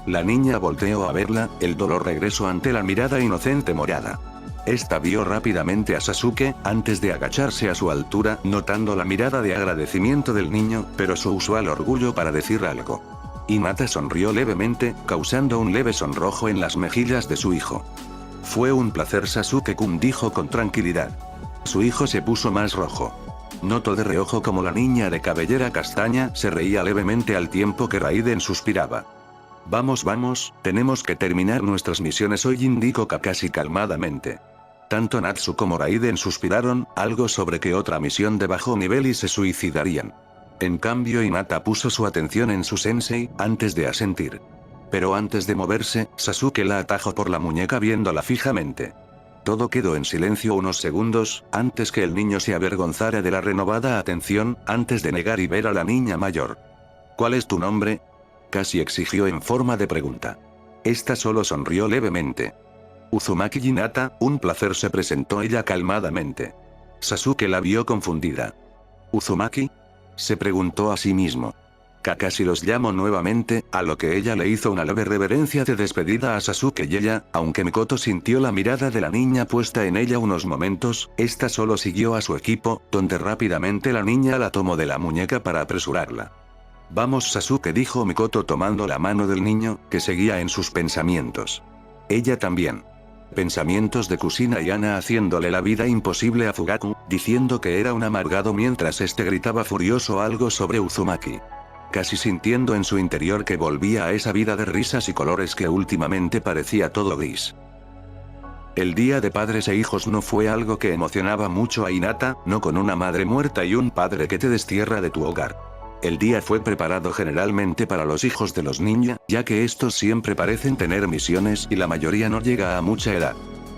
La niña volteó a verla, el dolor regresó ante la mirada inocente morada. Esta vio rápidamente a Sasuke, antes de agacharse a su altura, notando la mirada de agradecimiento del niño, pero su usual orgullo para decir algo. Hinata sonrió levemente, causando un leve sonrojo en las mejillas de su hijo. Fue un placer, Sasuke-kun, dijo con tranquilidad. Su hijo se puso más rojo. Notó de reojo como la niña de cabellera castaña se reía levemente al tiempo que Raiden suspiraba. Vamos, tenemos que terminar nuestras misiones hoy, indicó Kakashi calmadamente. Tanto Natsu como Raiden suspiraron, algo sobre que otra misión de bajo nivel y se suicidarían. En cambio Hinata puso su atención en su sensei, antes de asentir. Pero antes de moverse, Sasuke la atajó por la muñeca viéndola fijamente. Todo quedó en silencio unos segundos, antes que el niño se avergonzara de la renovada atención, antes de negar y ver a la niña mayor. ¿Cuál es tu nombre? Casi exigió en forma de pregunta. Esta solo sonrió levemente. Uzumaki Hinata, un placer, se presentó ella calmadamente. Sasuke la vio confundida. ¿Uzumaki? Se preguntó a sí mismo. Kakashi los llamó nuevamente, a lo que ella le hizo una leve reverencia de despedida a Sasuke y ella, aunque Mikoto sintió la mirada de la niña puesta en ella unos momentos, esta solo siguió a su equipo, donde rápidamente la niña la tomó de la muñeca para apresurarla. Vamos, Sasuke, dijo Mikoto tomando la mano del niño, que seguía en sus pensamientos. Ella también. Pensamientos de Kushina y Ana haciéndole la vida imposible a Fugaku, diciendo que era un amargado mientras este gritaba furioso algo sobre Uzumaki. Casi sintiendo en su interior que volvía a esa vida de risas y colores que últimamente parecía todo gris. El día de padres e hijos no fue algo que emocionaba mucho a Hinata, no con una madre muerta y un padre que te destierra de tu hogar. El día fue preparado generalmente para los hijos de los ninja, ya que estos siempre parecen tener misiones y la mayoría no llega a mucha edad.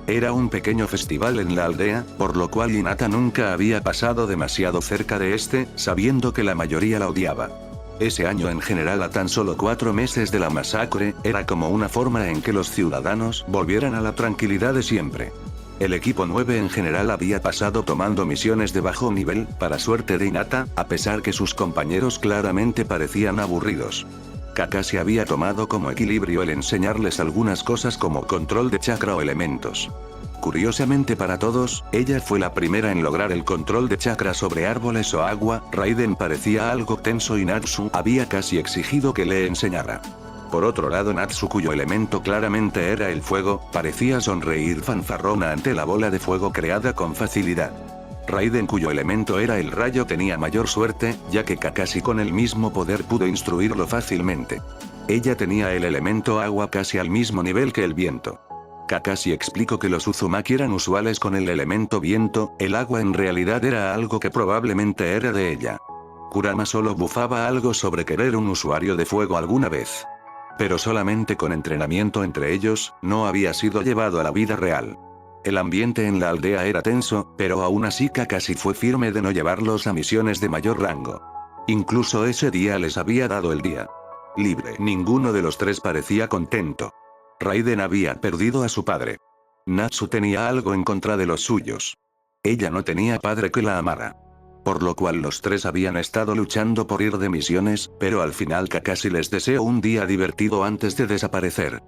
Era un pequeño festival en la aldea, por lo cual Hinata nunca había pasado demasiado cerca de este, sabiendo que la mayoría la odiaba. Ese año en general, a tan solo 4 meses de la masacre, era como una forma en que los ciudadanos volvieran a la tranquilidad de siempre. El equipo 9 en general había pasado tomando misiones de bajo nivel, para suerte de Hinata, a pesar que sus compañeros claramente parecían aburridos. Kakashi había tomado como equilibrio el enseñarles algunas cosas como control de chakra o elementos. Curiosamente para todos, ella fue la primera en lograr el control de chakra sobre árboles o agua. Raiden parecía algo tenso y Natsu había casi exigido que le enseñara. Por otro lado, Natsu, cuyo elemento claramente era el fuego, parecía sonreír fanfarrona ante la bola de fuego creada con facilidad. Raiden, cuyo elemento era el rayo, tenía mayor suerte, ya que Kakashi con el mismo poder pudo instruirlo fácilmente. Ella tenía el elemento agua casi al mismo nivel que el viento. Kakashi explicó que los Uzumaki eran usuales con el elemento viento, el agua en realidad era algo que probablemente era de ella. Kurama solo bufaba algo sobre querer un usuario de fuego alguna vez. Pero solamente con entrenamiento entre ellos, no había sido llevado a la vida real. El ambiente en la aldea era tenso, pero aún así Kakashi fue firme de no llevarlos a misiones de mayor rango. Incluso ese día les había dado el día libre. Ninguno de los tres parecía contento. Raiden había perdido a su padre. Natsu tenía algo en contra de los suyos. Ella no tenía padre que la amara. Por lo cual los tres habían estado luchando por ir de misiones, pero al final Kakashi les deseó un día divertido antes de desaparecer.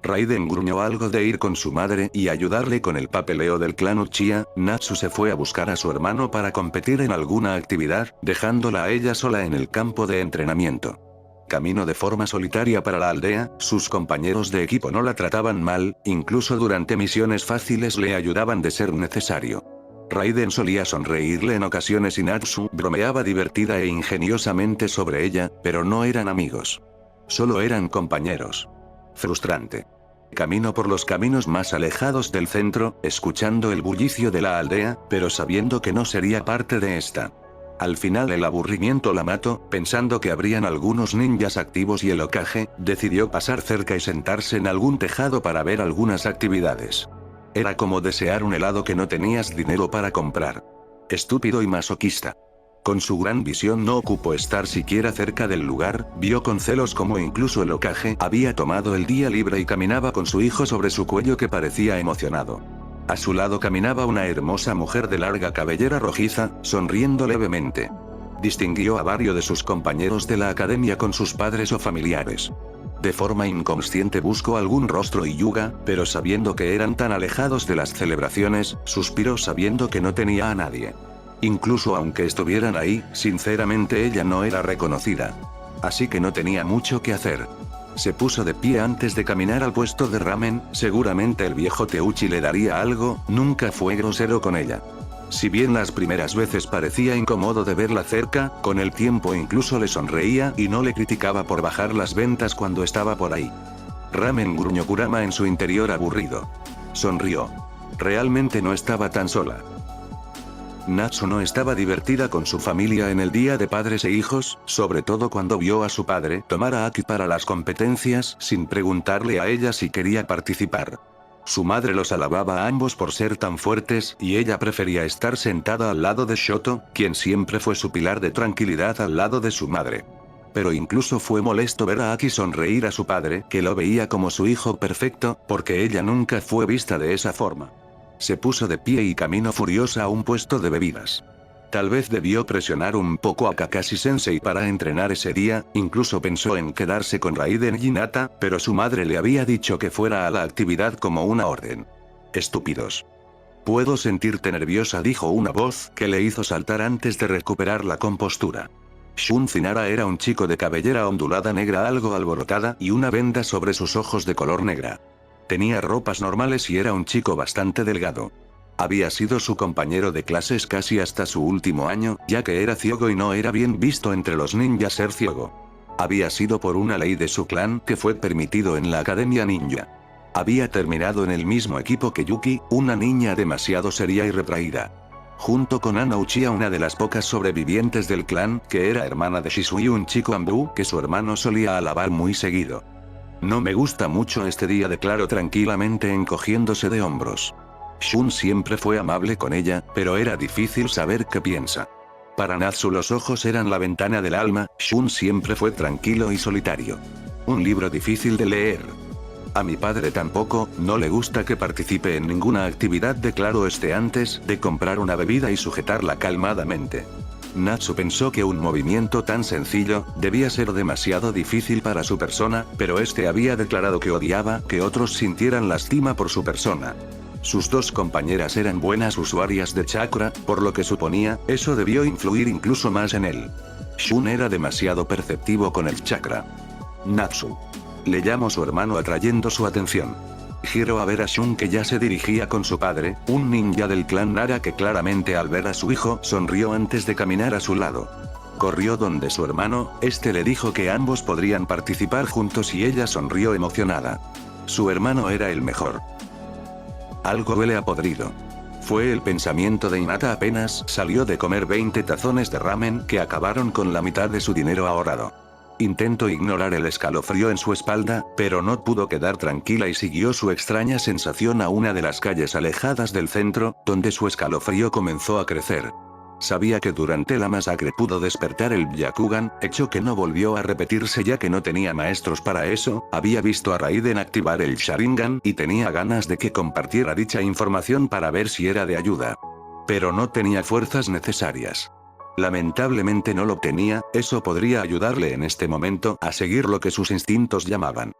Raiden gruñó algo de ir con su madre y ayudarle con el papeleo del clan Uchiha. Natsu se fue a buscar a su hermano para competir en alguna actividad, dejándola a ella sola en el campo de entrenamiento. Camino de forma solitaria para la aldea, sus compañeros de equipo no la trataban mal, incluso durante misiones fáciles le ayudaban de ser necesario. Raiden solía sonreírle en ocasiones y Natsu bromeaba divertida e ingeniosamente sobre ella, pero no eran amigos. Solo eran compañeros. Frustrante. Camino por los caminos más alejados del centro, escuchando el bullicio de la aldea, pero sabiendo que no sería parte de esta. Al final el aburrimiento la mató, pensando que habrían algunos ninjas activos y el Hokage decidió pasar cerca y sentarse en algún tejado para ver algunas actividades. Era como desear un helado que no tenías dinero para comprar. Estúpido y masoquista. Con su gran visión no ocupó estar siquiera cerca del lugar, vio con celos cómo incluso el Hokage había tomado el día libre y caminaba con su hijo sobre su cuello que parecía emocionado. A su lado caminaba una hermosa mujer de larga cabellera rojiza, sonriendo levemente. Distinguió a varios de sus compañeros de la academia con sus padres o familiares. De forma inconsciente buscó algún rostro y Yuga, pero sabiendo que eran tan alejados de las celebraciones, suspiró sabiendo que no tenía a nadie. Incluso aunque estuvieran ahí, sinceramente ella no era reconocida. Así que no tenía mucho que hacer. Se puso de pie antes de caminar al puesto de ramen, seguramente el viejo Teuchi le daría algo, nunca fue grosero con ella. Si bien las primeras veces parecía incómodo de verla cerca, con el tiempo incluso le sonreía y no le criticaba por bajar las ventas cuando estaba por ahí. Ramen, gruñó Kurama en su interior aburrido. Sonrió. Realmente no estaba tan sola. Natsu no estaba divertida con su familia en el día de padres e hijos, sobre todo cuando vio a su padre tomar a Aki para las competencias sin preguntarle a ella si quería participar. Su madre los alababa a ambos por ser tan fuertes y ella prefería estar sentada al lado de Shoto, quien siempre fue su pilar de tranquilidad al lado de su madre. Pero incluso fue molesto ver a Aki sonreír a su padre, que lo veía como su hijo perfecto, porque ella nunca fue vista de esa forma. Se puso de pie y caminó furiosa a un puesto de bebidas. Tal vez debió presionar un poco a Kakashi-sensei para entrenar ese día, incluso pensó en quedarse con Raiden y Hinata, pero su madre le había dicho que fuera a la actividad como una orden. Estúpidos. Puedo sentirte nerviosa, dijo una voz que le hizo saltar antes de recuperar la compostura. Shun Thinara era un chico de cabellera ondulada negra algo alborotada y una venda sobre sus ojos de color negra. Tenía ropas normales y era un chico bastante delgado. Había sido su compañero de clases casi hasta su último año, ya que era ciego y no era bien visto entre los ninjas ser ciego. Había sido por una ley de su clan que fue permitido en la academia ninja. Había terminado en el mismo equipo que Yuki, una niña demasiado seria y retraída. Junto con Ana Uchiha, una de las pocas sobrevivientes del clan, que era hermana de Shisui, un chico Ambu que su hermano solía alabar muy seguido. No me gusta mucho este día, declaró tranquilamente encogiéndose de hombros. Shun siempre fue amable con ella, pero era difícil saber qué piensa. Para Natsu los ojos eran la ventana del alma, Shun siempre fue tranquilo y solitario. Un libro difícil de leer. A mi padre tampoco, no le gusta que participe en ninguna actividad, declaró este antes de comprar una bebida y sujetarla calmadamente. Natsu pensó que un movimiento tan sencillo debía ser demasiado difícil para su persona, pero este había declarado que odiaba que otros sintieran lástima por su persona. Sus dos compañeras eran buenas usuarias de chakra, por lo que suponía, eso debió influir incluso más en él. Shun era demasiado perceptivo con el chakra. Natsu. Le llamó su hermano atrayendo su atención. Giró a ver a Shun, que ya se dirigía con su padre, un ninja del clan Nara, que claramente al ver a su hijo sonrió antes de caminar a su lado. Corrió donde su hermano, este le dijo que ambos podrían participar juntos y ella sonrió emocionada. Su hermano era el mejor. Algo huele a podrido. Fue el pensamiento de Hinata apenas salió de comer 20 tazones de ramen que acabaron con la mitad de su dinero ahorrado. Intentó ignorar el escalofrío en su espalda, pero no pudo quedar tranquila y siguió su extraña sensación a una de las calles alejadas del centro, donde su escalofrío comenzó a crecer. Sabía que durante la masacre pudo despertar el Byakugan, hecho que no volvió a repetirse ya que no tenía maestros para eso, había visto a Raiden activar el Sharingan y tenía ganas de que compartiera dicha información para ver si era de ayuda. Pero no tenía fuerzas necesarias. Lamentablemente no lo tenía, eso podría ayudarle en este momento a seguir lo que sus instintos llamaban.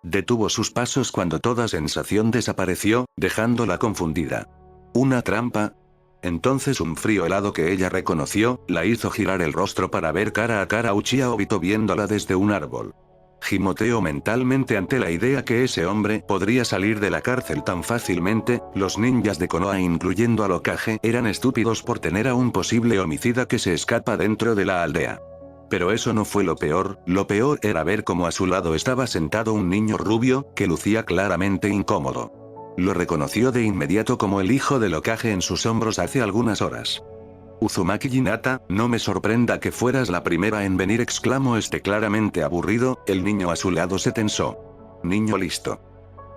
Detuvo sus pasos cuando toda sensación desapareció, dejándola confundida. ¿Una trampa? Entonces un frío helado que ella reconoció, la hizo girar el rostro para ver cara a cara a Uchiha Obito viéndola desde un árbol. Gimoteó mentalmente ante la idea que ese hombre podría salir de la cárcel tan fácilmente. Los ninjas de Konoha, incluyendo al Hokage, eran estúpidos por tener a un posible homicida que se escapa dentro de la aldea. Pero eso no fue lo peor era ver cómo a su lado estaba sentado un niño rubio, que lucía claramente incómodo. Lo reconoció de inmediato como el hijo del Hokage en sus hombros hace algunas horas. Uzumaki Hinata, no me sorprenda que fueras la primera en venir, exclamó este claramente aburrido. El niño a su lado se tensó. Niño listo.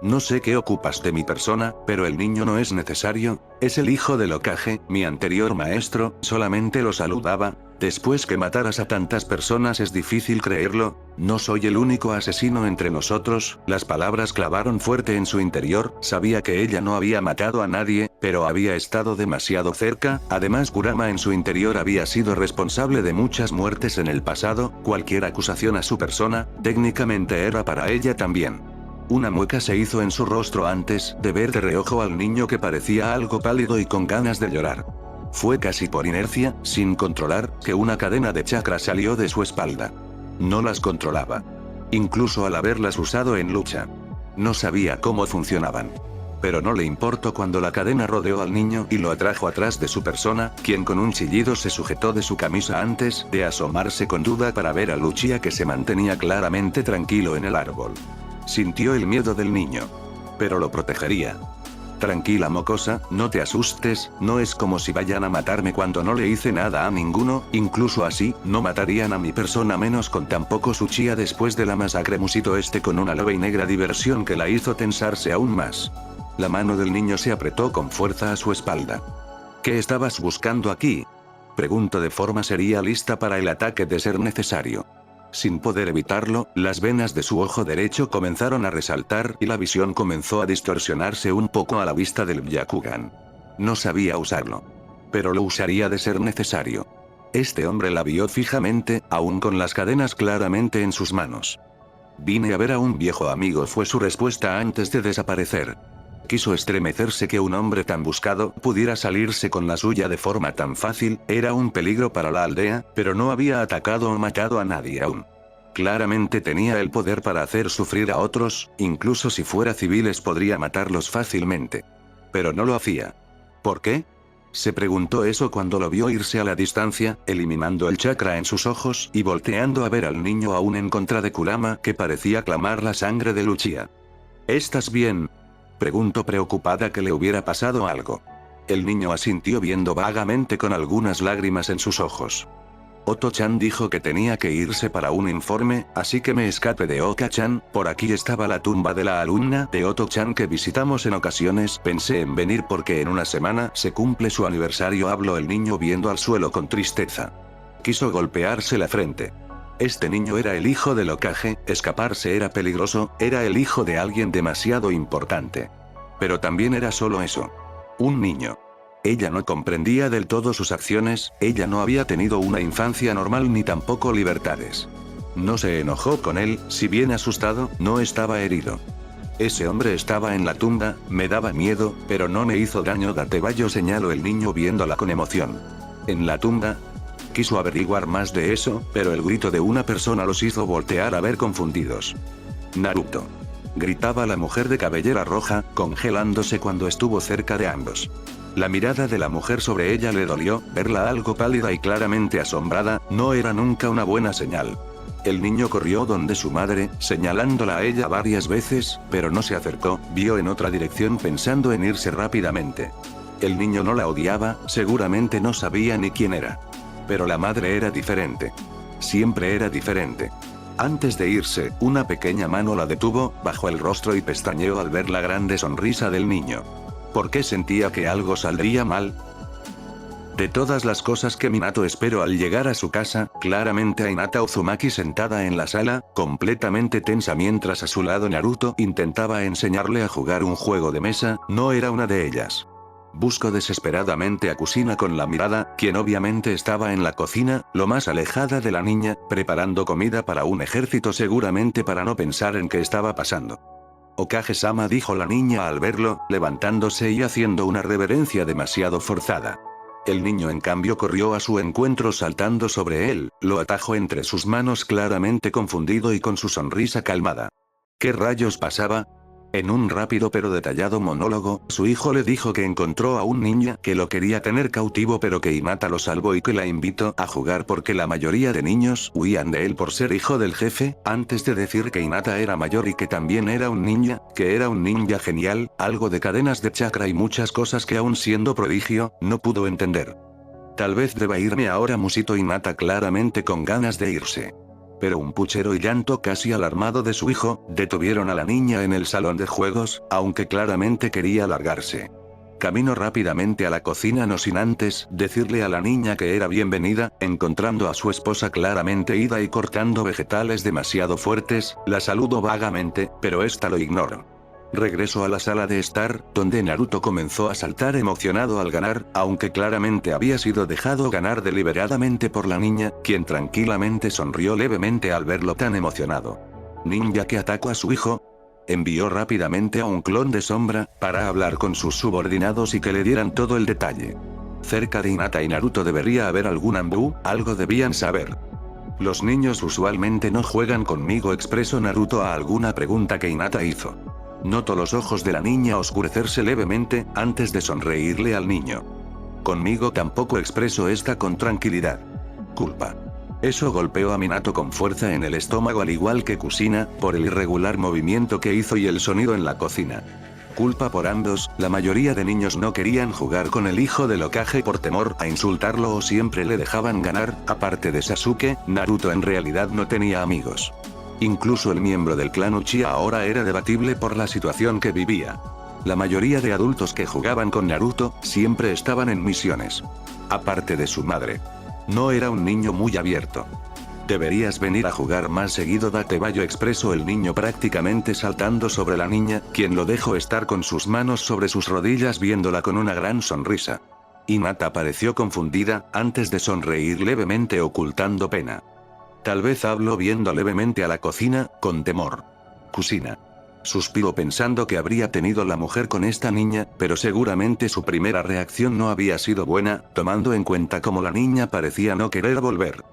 No sé qué ocupas de mi persona, pero el niño no es necesario, es el hijo del Hokage, mi anterior maestro, solamente lo saludaba. Después que mataras a tantas personas es difícil creerlo, no soy el único asesino entre nosotros. Las palabras clavaron fuerte en su interior, sabía que ella no había matado a nadie, pero había estado demasiado cerca. Además, Kurama en su interior había sido responsable de muchas muertes en el pasado, cualquier acusación a su persona, técnicamente era para ella también. Una mueca se hizo en su rostro antes de ver de reojo al niño, que parecía algo pálido y con ganas de llorar. Fue casi por inercia, sin controlar, que una cadena de chakra salió de su espalda. No las controlaba. Incluso al haberlas usado en lucha. No sabía cómo funcionaban. Pero no le importó cuando la cadena rodeó al niño y lo atrajo atrás de su persona, quien con un chillido se sujetó de su camisa antes de asomarse con duda para ver a Uchiha, que se mantenía claramente tranquilo en el árbol. Sintió el miedo del niño. Pero lo protegería. Tranquila mocosa, no te asustes, no es como si vayan a matarme cuando no le hice nada a ninguno, incluso así, no matarían a mi persona, menos con tan pocos. Uchiha después de la masacre, musitó este con una leve y negra diversión que la hizo tensarse aún más. La mano del niño se apretó con fuerza a su espalda. ¿Qué estabas buscando aquí? Preguntó de forma seria, lista para el ataque de ser necesario. Sin poder evitarlo, las venas de su ojo derecho comenzaron a resaltar y la visión comenzó a distorsionarse un poco a la vista del Byakugan. No sabía usarlo. Pero lo usaría de ser necesario. Este hombre la vio fijamente, aún con las cadenas claramente en sus manos. Vine a ver a un viejo amigo, fue su respuesta antes de desaparecer. Quiso estremecerse que un hombre tan buscado pudiera salirse con la suya de forma tan fácil, era un peligro para la aldea, pero no había atacado o matado a nadie aún. Claramente tenía el poder para hacer sufrir a otros, incluso si fuera civiles podría matarlos fácilmente. Pero no lo hacía. ¿Por qué? Se preguntó eso cuando lo vio irse a la distancia, eliminando el chakra en sus ojos y volteando a ver al niño aún en contra de Kurama, que parecía clamar la sangre de Uchiha. ¿Estás bien?, preguntó preocupada que le hubiera pasado algo. El niño asintió viendo vagamente con algunas lágrimas en sus ojos. Oto-chan dijo que tenía que irse para un informe, así que me escapé de Oka-chan. Por aquí estaba la tumba de la alumna de Oto-chan que visitamos en ocasiones. Pensé en venir porque en una semana se cumple su aniversario. Habló el niño viendo al suelo con tristeza. Quiso golpearse la frente. Este niño era el hijo del Hokage, escaparse era peligroso, era el hijo de alguien demasiado importante. Pero también era solo eso. Un niño. Ella no comprendía del todo sus acciones, ella no había tenido una infancia normal ni tampoco libertades. No se enojó con él, si bien asustado, no estaba herido. Ese hombre estaba en la tumba, me daba miedo, pero no me hizo daño. Datebayo, señaló el niño viéndola con emoción. ¿En la tumba? Quiso averiguar más de eso, pero el grito de una persona los hizo voltear a ver confundidos. Naruto. Gritaba la mujer de cabellera roja, congelándose cuando estuvo cerca de ambos. La mirada de la mujer sobre ella le dolió, verla algo pálida y claramente asombrada, no era nunca una buena señal. El niño corrió donde su madre, señalándola a ella varias veces, pero no se acercó, vio en otra dirección pensando en irse rápidamente. El niño no la odiaba, seguramente no sabía ni quién era. Pero la madre era diferente. Siempre era diferente. Antes de irse, una pequeña mano la detuvo, bajó el rostro y pestañeó al ver la grande sonrisa del niño. ¿Por qué sentía que algo saldría mal? De todas las cosas que Minato esperó al llegar a su casa, claramente a Hinata Uzumaki sentada en la sala, completamente tensa mientras a su lado Naruto intentaba enseñarle a jugar un juego de mesa, no era una de ellas. Buscó desesperadamente a Kusina con la mirada, quien obviamente estaba en la cocina, lo más alejada de la niña, preparando comida para un ejército, seguramente para no pensar en qué estaba pasando. Hokage-sama, dijo la niña al verlo, levantándose y haciendo una reverencia demasiado forzada. El niño en cambio corrió a su encuentro saltando sobre él, lo atajó entre sus manos claramente confundido y con su sonrisa calmada. ¿Qué rayos pasaba? En un rápido pero detallado monólogo, su hijo le dijo que encontró a un ninja que lo quería tener cautivo pero que Hinata lo salvó y que la invitó a jugar porque la mayoría de niños huían de él por ser hijo del jefe, antes de decir que Hinata era mayor y que también era un ninja, que era un ninja genial, algo de cadenas de chakra y muchas cosas que aún siendo prodigio, no pudo entender. Tal vez deba irme ahora, musitó Hinata claramente con ganas de irse. Pero un puchero y llanto casi alarmado de su hijo, detuvieron a la niña en el salón de juegos, aunque claramente quería largarse. Caminó rápidamente a la cocina no sin antes decirle a la niña que era bienvenida, encontrando a su esposa claramente ida y cortando vegetales demasiado fuertes, la saludó vagamente, pero esta lo ignoró. Regresó a la sala de estar, donde Naruto comenzó a saltar emocionado al ganar, aunque claramente había sido dejado ganar deliberadamente por la niña, quien tranquilamente sonrió levemente al verlo tan emocionado. ¿Ninja que atacó a su hijo? Envió rápidamente a un clon de sombra, para hablar con sus subordinados y que le dieran todo el detalle. Cerca de Hinata y Naruto debería haber algún Anbu, algo debían saber. Los niños usualmente no juegan conmigo, expresó Naruto a alguna pregunta que Hinata hizo. Notó los ojos de la niña oscurecerse levemente, antes de sonreírle al niño. Conmigo tampoco, expresó esta con tranquilidad. Culpa. Eso golpeó a Minato con fuerza en el estómago, al igual que Kusina, por el irregular movimiento que hizo y el sonido en la cocina. Culpa por ambos, la mayoría de niños no querían jugar con el hijo del Hokage por temor a insultarlo o siempre le dejaban ganar, aparte de Sasuke, Naruto en realidad no tenía amigos. Incluso el miembro del clan Uchiha ahora era debatible por la situación que vivía. La mayoría de adultos que jugaban con Naruto, siempre estaban en misiones. Aparte de su madre. No era un niño muy abierto. Deberías venir a jugar más seguido, Datebayo, expresó el niño prácticamente saltando sobre la niña, quien lo dejó estar con sus manos sobre sus rodillas viéndola con una gran sonrisa. Hinata pareció confundida, antes de sonreír levemente ocultando pena. Tal vez habló viendo levemente a la cocina, con temor. Kusina. Suspiró pensando que habría tenido la mujer con esta niña, pero seguramente su primera reacción no había sido buena, tomando en cuenta cómo la niña parecía no querer volver.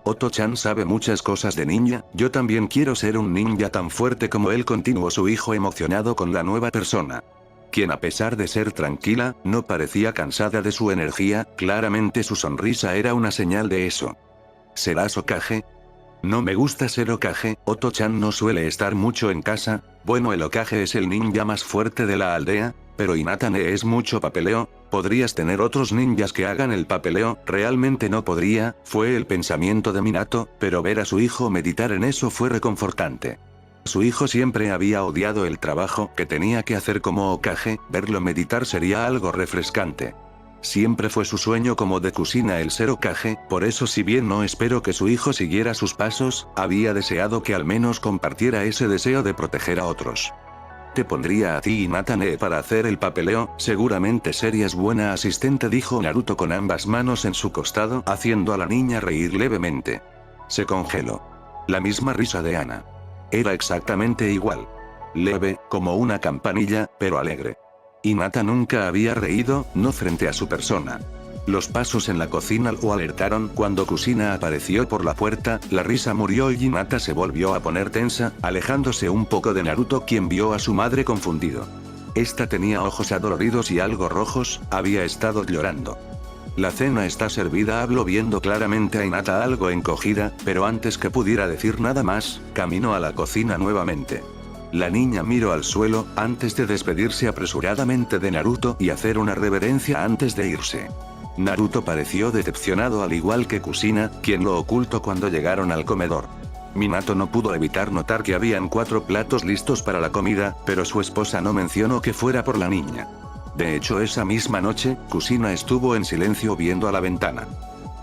Oto-chan sabe muchas cosas de ninja, yo también quiero ser un ninja tan fuerte como él, continuó su hijo emocionado con la nueva persona. Quien a pesar de ser tranquila, no parecía cansada de su energía, claramente su sonrisa era una señal de eso. ¿Serás Hokage? No me gusta ser Hokage, Oto-chan no suele estar mucho en casa. Bueno, el Hokage es el ninja más fuerte de la aldea, Pero Hinata-ne es mucho papeleo, ¿podrías tener otros ninjas que hagan el papeleo? Realmente no podría, fue el pensamiento de Minato, pero ver a su hijo meditar en eso fue reconfortante. Su hijo siempre había odiado el trabajo que tenía que hacer como Hokage, verlo meditar sería algo refrescante. Siempre fue su sueño como de Kushina el ser Hokage, por eso si bien no espero que su hijo siguiera sus pasos, había deseado que al menos compartiera ese deseo de proteger a otros. Te pondría a ti Hinata-ne para hacer el papeleo, seguramente serías buena asistente, dijo Naruto con ambas manos en su costado, haciendo a la niña reír levemente. Se congeló. La misma risa de Ana. Era exactamente igual. Leve, como una campanilla, pero alegre. Hinata nunca había reído, no frente a su persona. Los pasos en la cocina lo alertaron cuando Kushina apareció por la puerta, la risa murió y Hinata se volvió a poner tensa, alejándose un poco de Naruto, quien vio a su madre confundido. Esta tenía ojos adoloridos y algo rojos, había estado llorando. La cena está servida, habló viendo claramente a Hinata algo encogida, pero antes que pudiera decir nada más, caminó a la cocina nuevamente. La niña miró al suelo, antes de despedirse apresuradamente de Naruto y hacer una reverencia antes de irse. Naruto pareció decepcionado al igual que Kushina, quien lo ocultó cuando llegaron al comedor. Minato no pudo evitar notar que habían 4 platos listos para la comida, pero su esposa no mencionó que fuera por la niña. De hecho, esa misma noche, Kushina estuvo en silencio viendo a la ventana.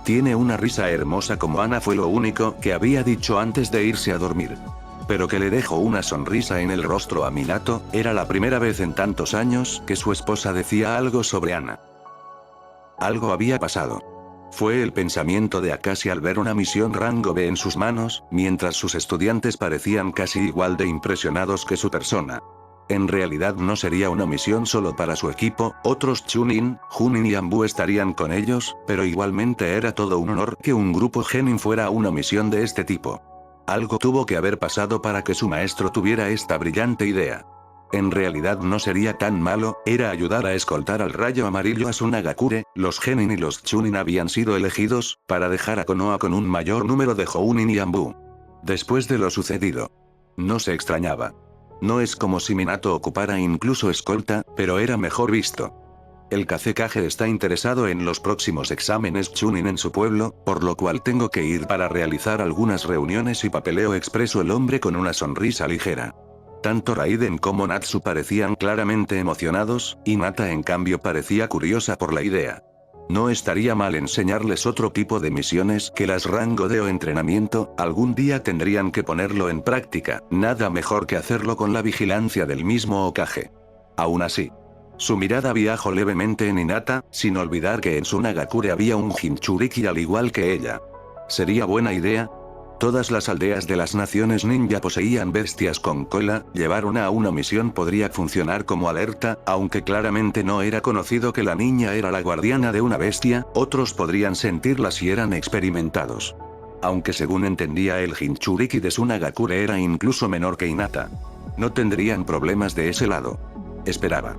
Tiene una risa hermosa como Ana, fue lo único que había dicho antes de irse a dormir. Pero que le dejó una sonrisa en el rostro a Minato, era la primera vez en tantos años que su esposa decía algo sobre Ana. Algo había pasado. Fue el pensamiento de Akashi al ver una misión rango B en sus manos, mientras sus estudiantes parecían casi igual de impresionados que su persona. En realidad no sería una misión solo para su equipo, otros Chunin, Junin y Anbu estarían con ellos, pero igualmente era todo un honor que un grupo Genin fuera a una misión de este tipo. Algo tuvo que haber pasado para que su maestro tuviera esta brillante idea. En realidad no sería tan malo, era ayudar a escoltar al rayo amarillo a Tsunagakure, los Genin y los Chunin habían sido elegidos, para dejar a Konoha con un mayor número de Jounin y Anbu. Después de lo sucedido. No se extrañaba. No es como si Minato ocupara incluso escolta, pero era mejor visto. El Kazekage está interesado en los próximos exámenes Chunin en su pueblo, por lo cual tengo que ir para realizar algunas reuniones y papeleo, expresó el hombre con una sonrisa ligera. Tanto Raiden como Natsu parecían claramente emocionados, y Nata en cambio parecía curiosa por la idea. No estaría mal enseñarles otro tipo de misiones que las rango de o entrenamiento, algún día tendrían que ponerlo en práctica, nada mejor que hacerlo con la vigilancia del mismo Hokage. Aún así, su mirada viajó levemente en Hinata, sin olvidar que en Tsunagakure había un Jinchuriki al igual que ella. ¿Sería buena idea? Todas las aldeas de las naciones ninja poseían bestias con cola, llevar una a una misión podría funcionar como alerta, aunque claramente no era conocido que la niña era la guardiana de una bestia, otros podrían sentirla si eran experimentados. Aunque según entendía el Jinchuriki de Tsunagakure era incluso menor que Hinata. No tendrían problemas de ese lado. Esperaba.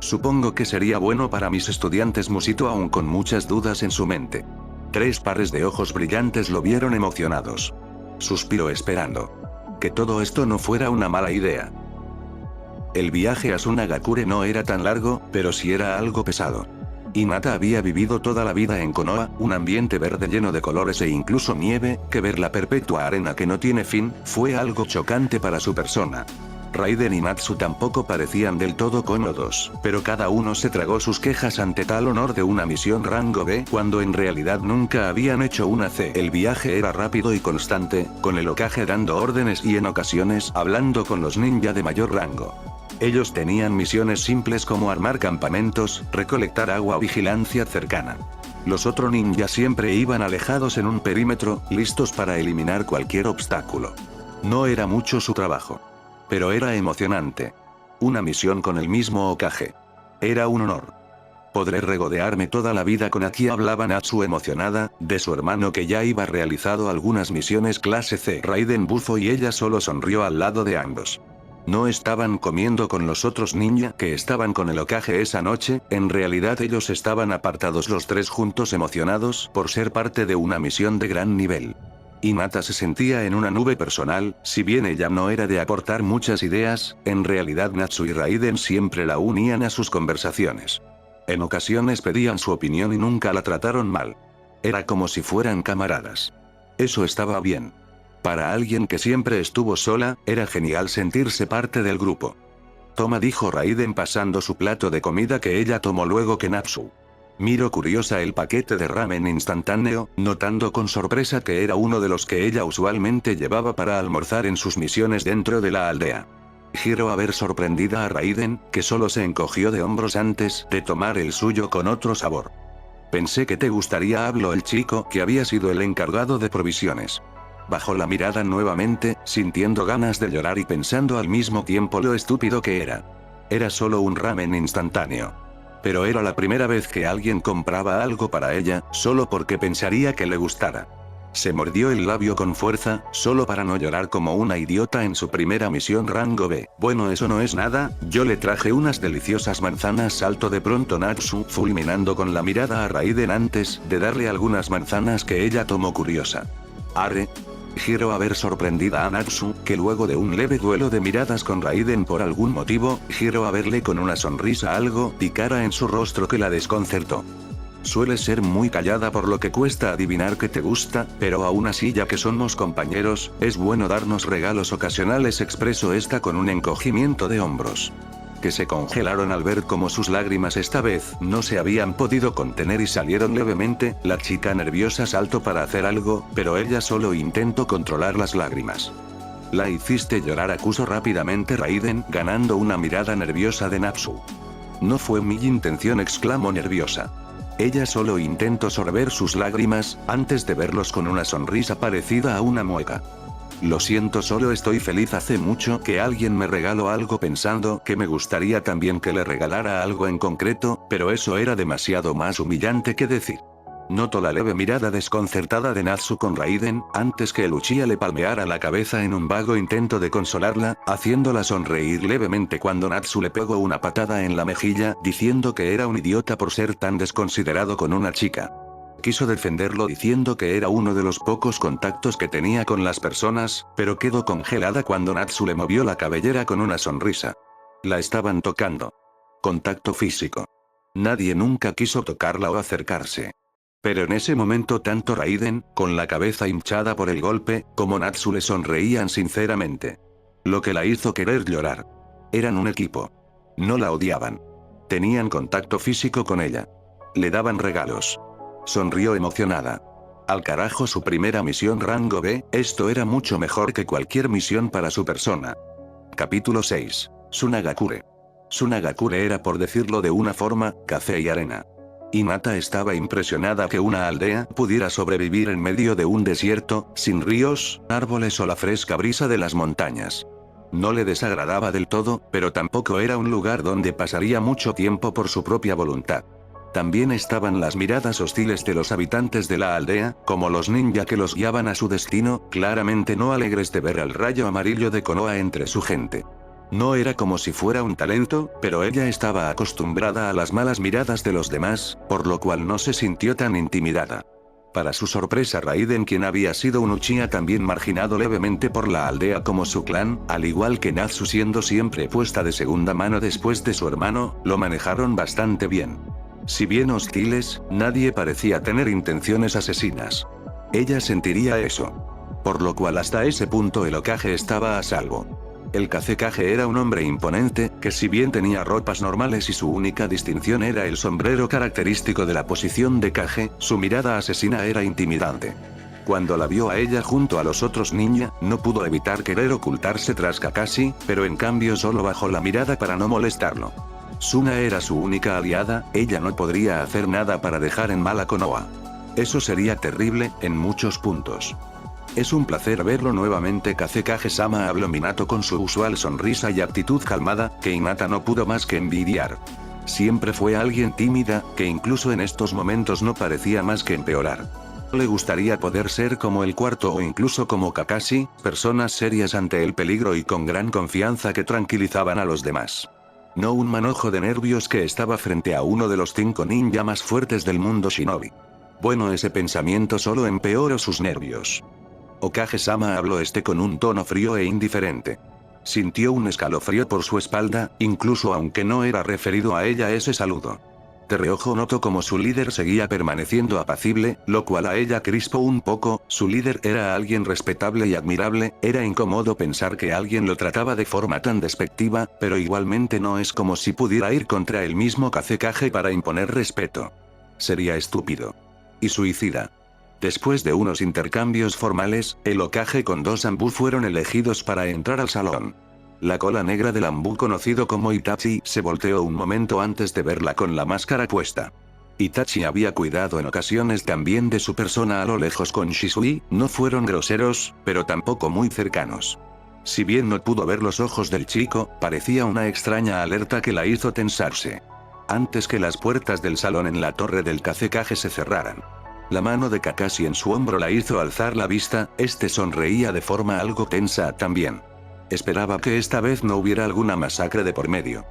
Supongo que sería bueno para mis estudiantes, musitó aún con muchas dudas en su mente. 3 pares de ojos brillantes lo vieron emocionados. Suspiró esperando. Que todo esto no fuera una mala idea. El viaje a Tsunagakure no era tan largo, pero sí era algo pesado. Hinata había vivido toda la vida en Konoha, un ambiente verde lleno de colores e incluso nieve, que ver la perpetua arena que no tiene fin, fue algo chocante para su persona. Raiden y Natsu tampoco parecían del todo cómodos, pero cada uno se tragó sus quejas ante tal honor de una misión rango B cuando en realidad nunca habían hecho una C. El viaje era rápido y constante, con el Hokage dando órdenes y en ocasiones hablando con los ninja de mayor rango. Ellos tenían misiones simples como armar campamentos, recolectar agua o vigilancia cercana. Los otros ninjas siempre iban alejados en un perímetro, listos para eliminar cualquier obstáculo. No era mucho su trabajo. Pero era emocionante. Una misión con el mismo Hokage. Era un honor. Podré regodearme toda la vida con Aki, hablaba Natsu emocionada, de su hermano que ya iba realizado algunas misiones clase C. Raiden bufó y ella solo sonrió al lado de ambos. No estaban comiendo con los otros ninja que estaban con el Hokage esa noche, en realidad ellos estaban apartados los 3 juntos emocionados por ser parte de una misión de gran nivel. Hinata se sentía en una nube personal, si bien ella no era de aportar muchas ideas, en realidad Natsu y Raiden siempre la unían a sus conversaciones. En ocasiones pedían su opinión y nunca la trataron mal. Era como si fueran camaradas. Eso estaba bien. Para alguien que siempre estuvo sola, era genial sentirse parte del grupo. Toma, dijo Raiden pasando su plato de comida que ella tomó luego que Natsu. Miró curiosa el paquete de ramen instantáneo, notando con sorpresa que era uno de los que ella usualmente llevaba para almorzar en sus misiones dentro de la aldea. Giró a ver sorprendida a Raiden, que solo se encogió de hombros antes de tomar el suyo con otro sabor. Pensé que te gustaría, habló el chico que había sido el encargado de provisiones. Bajó la mirada nuevamente, sintiendo ganas de llorar y pensando al mismo tiempo lo estúpido que era. Era solo un ramen instantáneo. Pero era la primera vez que alguien compraba algo para ella, solo porque pensaría que le gustara. Se mordió el labio con fuerza, solo para no llorar como una idiota en su primera misión rango B. Bueno, eso no es nada, yo le traje unas deliciosas manzanas, saltó de pronto Natsu, fulminando con la mirada a Raiden antes de darle algunas manzanas que ella tomó curiosa. Arre. Giró a ver sorprendida a Natsu, que luego de un leve duelo de miradas con Raiden por algún motivo, giró a verle con una sonrisa algo pícara en su rostro que la desconcertó. Sueles ser muy callada por lo que cuesta adivinar que te gusta, pero aún así ya que somos compañeros, es bueno darnos regalos ocasionales, expresó esta con un encogimiento de hombros. Que se congelaron al ver cómo sus lágrimas esta vez no se habían podido contener y salieron levemente. La chica nerviosa saltó para hacer algo, pero ella solo intentó controlar las lágrimas. La hiciste llorar, acusó rápidamente Raiden, ganando una mirada nerviosa de Natsu. No fue mi intención, exclamó nerviosa. Ella solo intentó sorber sus lágrimas, antes de verlos con una sonrisa parecida a una mueca. Lo siento, solo estoy feliz. Hace mucho que alguien me regaló algo pensando que me gustaría también que le regalara algo en concreto, pero eso era demasiado más humillante que decir. Notó la leve mirada desconcertada de Natsu con Raiden, antes que el Uchiha le palmeara la cabeza en un vago intento de consolarla, haciéndola sonreír levemente cuando Natsu le pegó una patada en la mejilla, diciendo que era un idiota por ser tan desconsiderado con una chica. Quiso defenderlo diciendo que era uno de los pocos contactos que tenía con las personas, pero quedó congelada cuando Natsu le movió la cabellera con una sonrisa. La estaban tocando. Contacto físico. Nadie nunca quiso tocarla o acercarse. Pero en ese momento tanto Raiden, con la cabeza hinchada por el golpe, como Natsu le sonreían sinceramente. Lo que la hizo querer llorar. Eran un equipo. No la odiaban. Tenían contacto físico con ella. Le daban regalos. Sonrió emocionada. Al carajo su primera misión rango B, esto era mucho mejor que cualquier misión para su persona. Capítulo 6. Tsunagakure. Tsunagakure era, por decirlo de una forma, café y arena. Hinata estaba impresionada que una aldea pudiera sobrevivir en medio de un desierto, sin ríos, árboles o la fresca brisa de las montañas. No le desagradaba del todo, pero tampoco era un lugar donde pasaría mucho tiempo por su propia voluntad. También estaban las miradas hostiles de los habitantes de la aldea, como los ninja que los guiaban a su destino, claramente no alegres de ver al rayo amarillo de Konoha entre su gente. No era como si fuera un talento, pero ella estaba acostumbrada a las malas miradas de los demás, por lo cual no se sintió tan intimidada. Para su sorpresa, Raiden, quien había sido un Uchiha también marginado levemente por la aldea como su clan, al igual que Natsu siendo siempre puesta de segunda mano después de su hermano, lo manejaron bastante bien. Si bien hostiles, nadie parecía tener intenciones asesinas. Ella sentiría eso. Por lo cual hasta ese punto el Hokage estaba a salvo. El Kazekage era un hombre imponente, que si bien tenía ropas normales y su única distinción era el sombrero característico de la posición de Kage, su mirada asesina era intimidante. Cuando la vio a ella junto a los otros ninja, no pudo evitar querer ocultarse tras Kakashi, pero en cambio solo bajó la mirada para no molestarlo. Suna era su única aliada, ella no podría hacer nada para dejar en mal a Konoha. Eso sería terrible, en muchos puntos. Es un placer verlo nuevamente, Kazekage-sama, habló Minato con su usual sonrisa y actitud calmada, que Hinata no pudo más que envidiar. Siempre fue alguien tímida, que incluso en estos momentos no parecía más que empeorar. Le gustaría poder ser como el cuarto o incluso como Kakashi, personas serias ante el peligro y con gran confianza que tranquilizaban a los demás. No un manojo de nervios que estaba frente a uno de los 5 ninja más fuertes del mundo shinobi. Bueno, ese pensamiento solo empeoró sus nervios. Okage-sama habló con un tono frío e indiferente. Sintió un escalofrío por su espalda, incluso aunque no era referido a ella ese saludo. De reojo notó como su líder seguía permaneciendo apacible, lo cual a ella crispó un poco. Su líder era alguien respetable y admirable, era incómodo pensar que alguien lo trataba de forma tan despectiva, pero igualmente no es como si pudiera ir contra el mismo Kazekage para imponer respeto. Sería estúpido. Y suicida. Después de unos intercambios formales, el Hokage con 2 Anbu fueron elegidos para entrar al salón. La cola negra del Anbu conocido como Itachi se volteó un momento antes de verla con la máscara puesta. Itachi había cuidado en ocasiones también de su persona a lo lejos con Shisui, no fueron groseros, pero tampoco muy cercanos. Si bien no pudo ver los ojos del chico, parecía una extraña alerta que la hizo tensarse. Antes que las puertas del salón en la torre del Kazekage se cerraran. La mano de Kakashi en su hombro la hizo alzar la vista, sonreía de forma algo tensa también. Esperaba que esta vez no hubiera alguna masacre de por medio.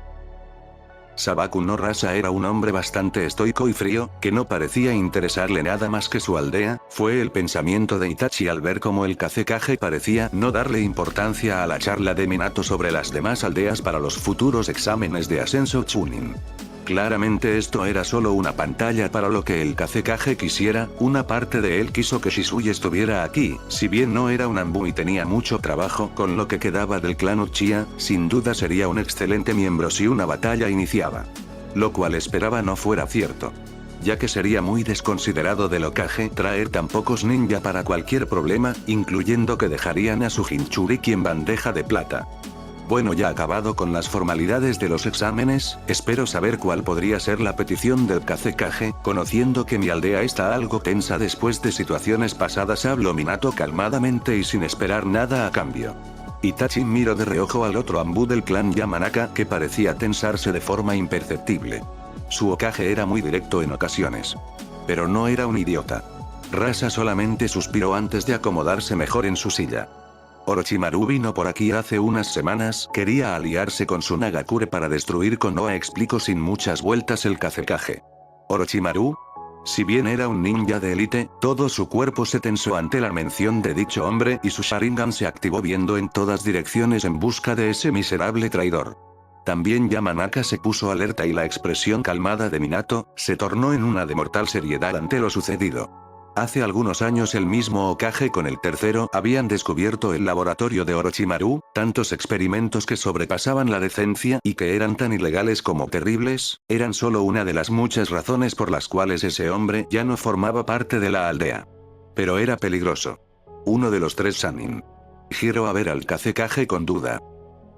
Sabaku no Rasa era un hombre bastante estoico y frío, que no parecía interesarle nada más que su aldea, fue el pensamiento de Itachi al ver cómo el Kazekage parecía no darle importancia a la charla de Minato sobre las demás aldeas para los futuros exámenes de ascenso Chunin. Claramente esto era solo una pantalla para lo que el Kazekage quisiera, una parte de él quiso que Shisui estuviera aquí, si bien no era un Anbu y tenía mucho trabajo con lo que quedaba del clan Uchiha, sin duda sería un excelente miembro si una batalla iniciaba. Lo cual esperaba no fuera cierto. Ya que sería muy desconsiderado del Hokage traer tan pocos ninja para cualquier problema, incluyendo que dejarían a su Jinchuriki en bandeja de plata. Bueno, ya acabado con las formalidades de los exámenes, espero saber cuál podría ser la petición del Kazekage, conociendo que mi aldea está algo tensa después de situaciones pasadas, habló Minato calmadamente y sin esperar nada a cambio. Itachi miró de reojo al otro Anbu del clan Yamanaka que parecía tensarse de forma imperceptible. Su Hokage era muy directo en ocasiones. Pero no era un idiota. Rasa solamente suspiró antes de acomodarse mejor en su silla. Orochimaru vino por aquí hace unas semanas, quería aliarse con su Nagakure para destruir Konoha, explicó sin muchas vueltas el Kazekage. ¿Orochimaru? Si bien era un ninja de élite, todo su cuerpo se tensó ante la mención de dicho hombre y su Sharingan se activó viendo en todas direcciones en busca de ese miserable traidor. También Yamanaka se puso alerta y la expresión calmada de Minato se tornó en una de mortal seriedad ante lo sucedido. Hace algunos años el mismo Hokage con el tercero habían descubierto el laboratorio de Orochimaru, tantos experimentos que sobrepasaban la decencia y que eran tan ilegales como terribles, eran solo una de las muchas razones por las cuales ese hombre ya no formaba parte de la aldea. Pero era peligroso. Uno de los 3 Sannin. Giró a ver al Kazekage con duda.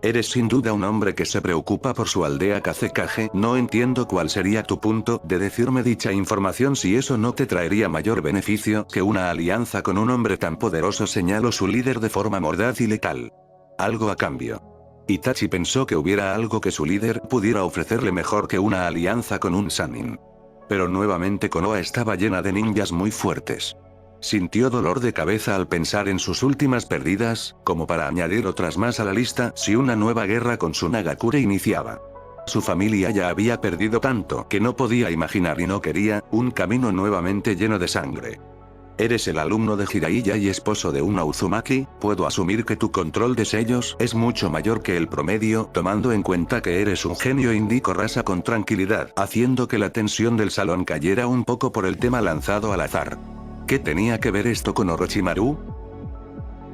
Eres sin duda un hombre que se preocupa por su aldea, Kazekage. No entiendo cuál sería tu punto de decirme dicha información si eso no te traería mayor beneficio que una alianza con un hombre tan poderoso, señaló su líder de forma mordaz y letal. Algo a cambio. Itachi pensó que hubiera algo que su líder pudiera ofrecerle mejor que una alianza con un Sannin. Pero nuevamente Konoha estaba llena de ninjas muy fuertes. Sintió dolor de cabeza al pensar en sus últimas pérdidas, como para añadir otras más a la lista si una nueva guerra con su Nagakure iniciaba. Su familia ya había perdido tanto que no podía imaginar y no quería un camino nuevamente lleno de sangre. Eres el alumno de Jiraiya y esposo de una Uzumaki, puedo asumir que tu control de sellos es mucho mayor que el promedio, tomando en cuenta que eres un genio, indicó Rasa con tranquilidad, haciendo que la tensión del salón cayera un poco por el tema lanzado al azar. ¿Qué tenía que ver esto con Orochimaru?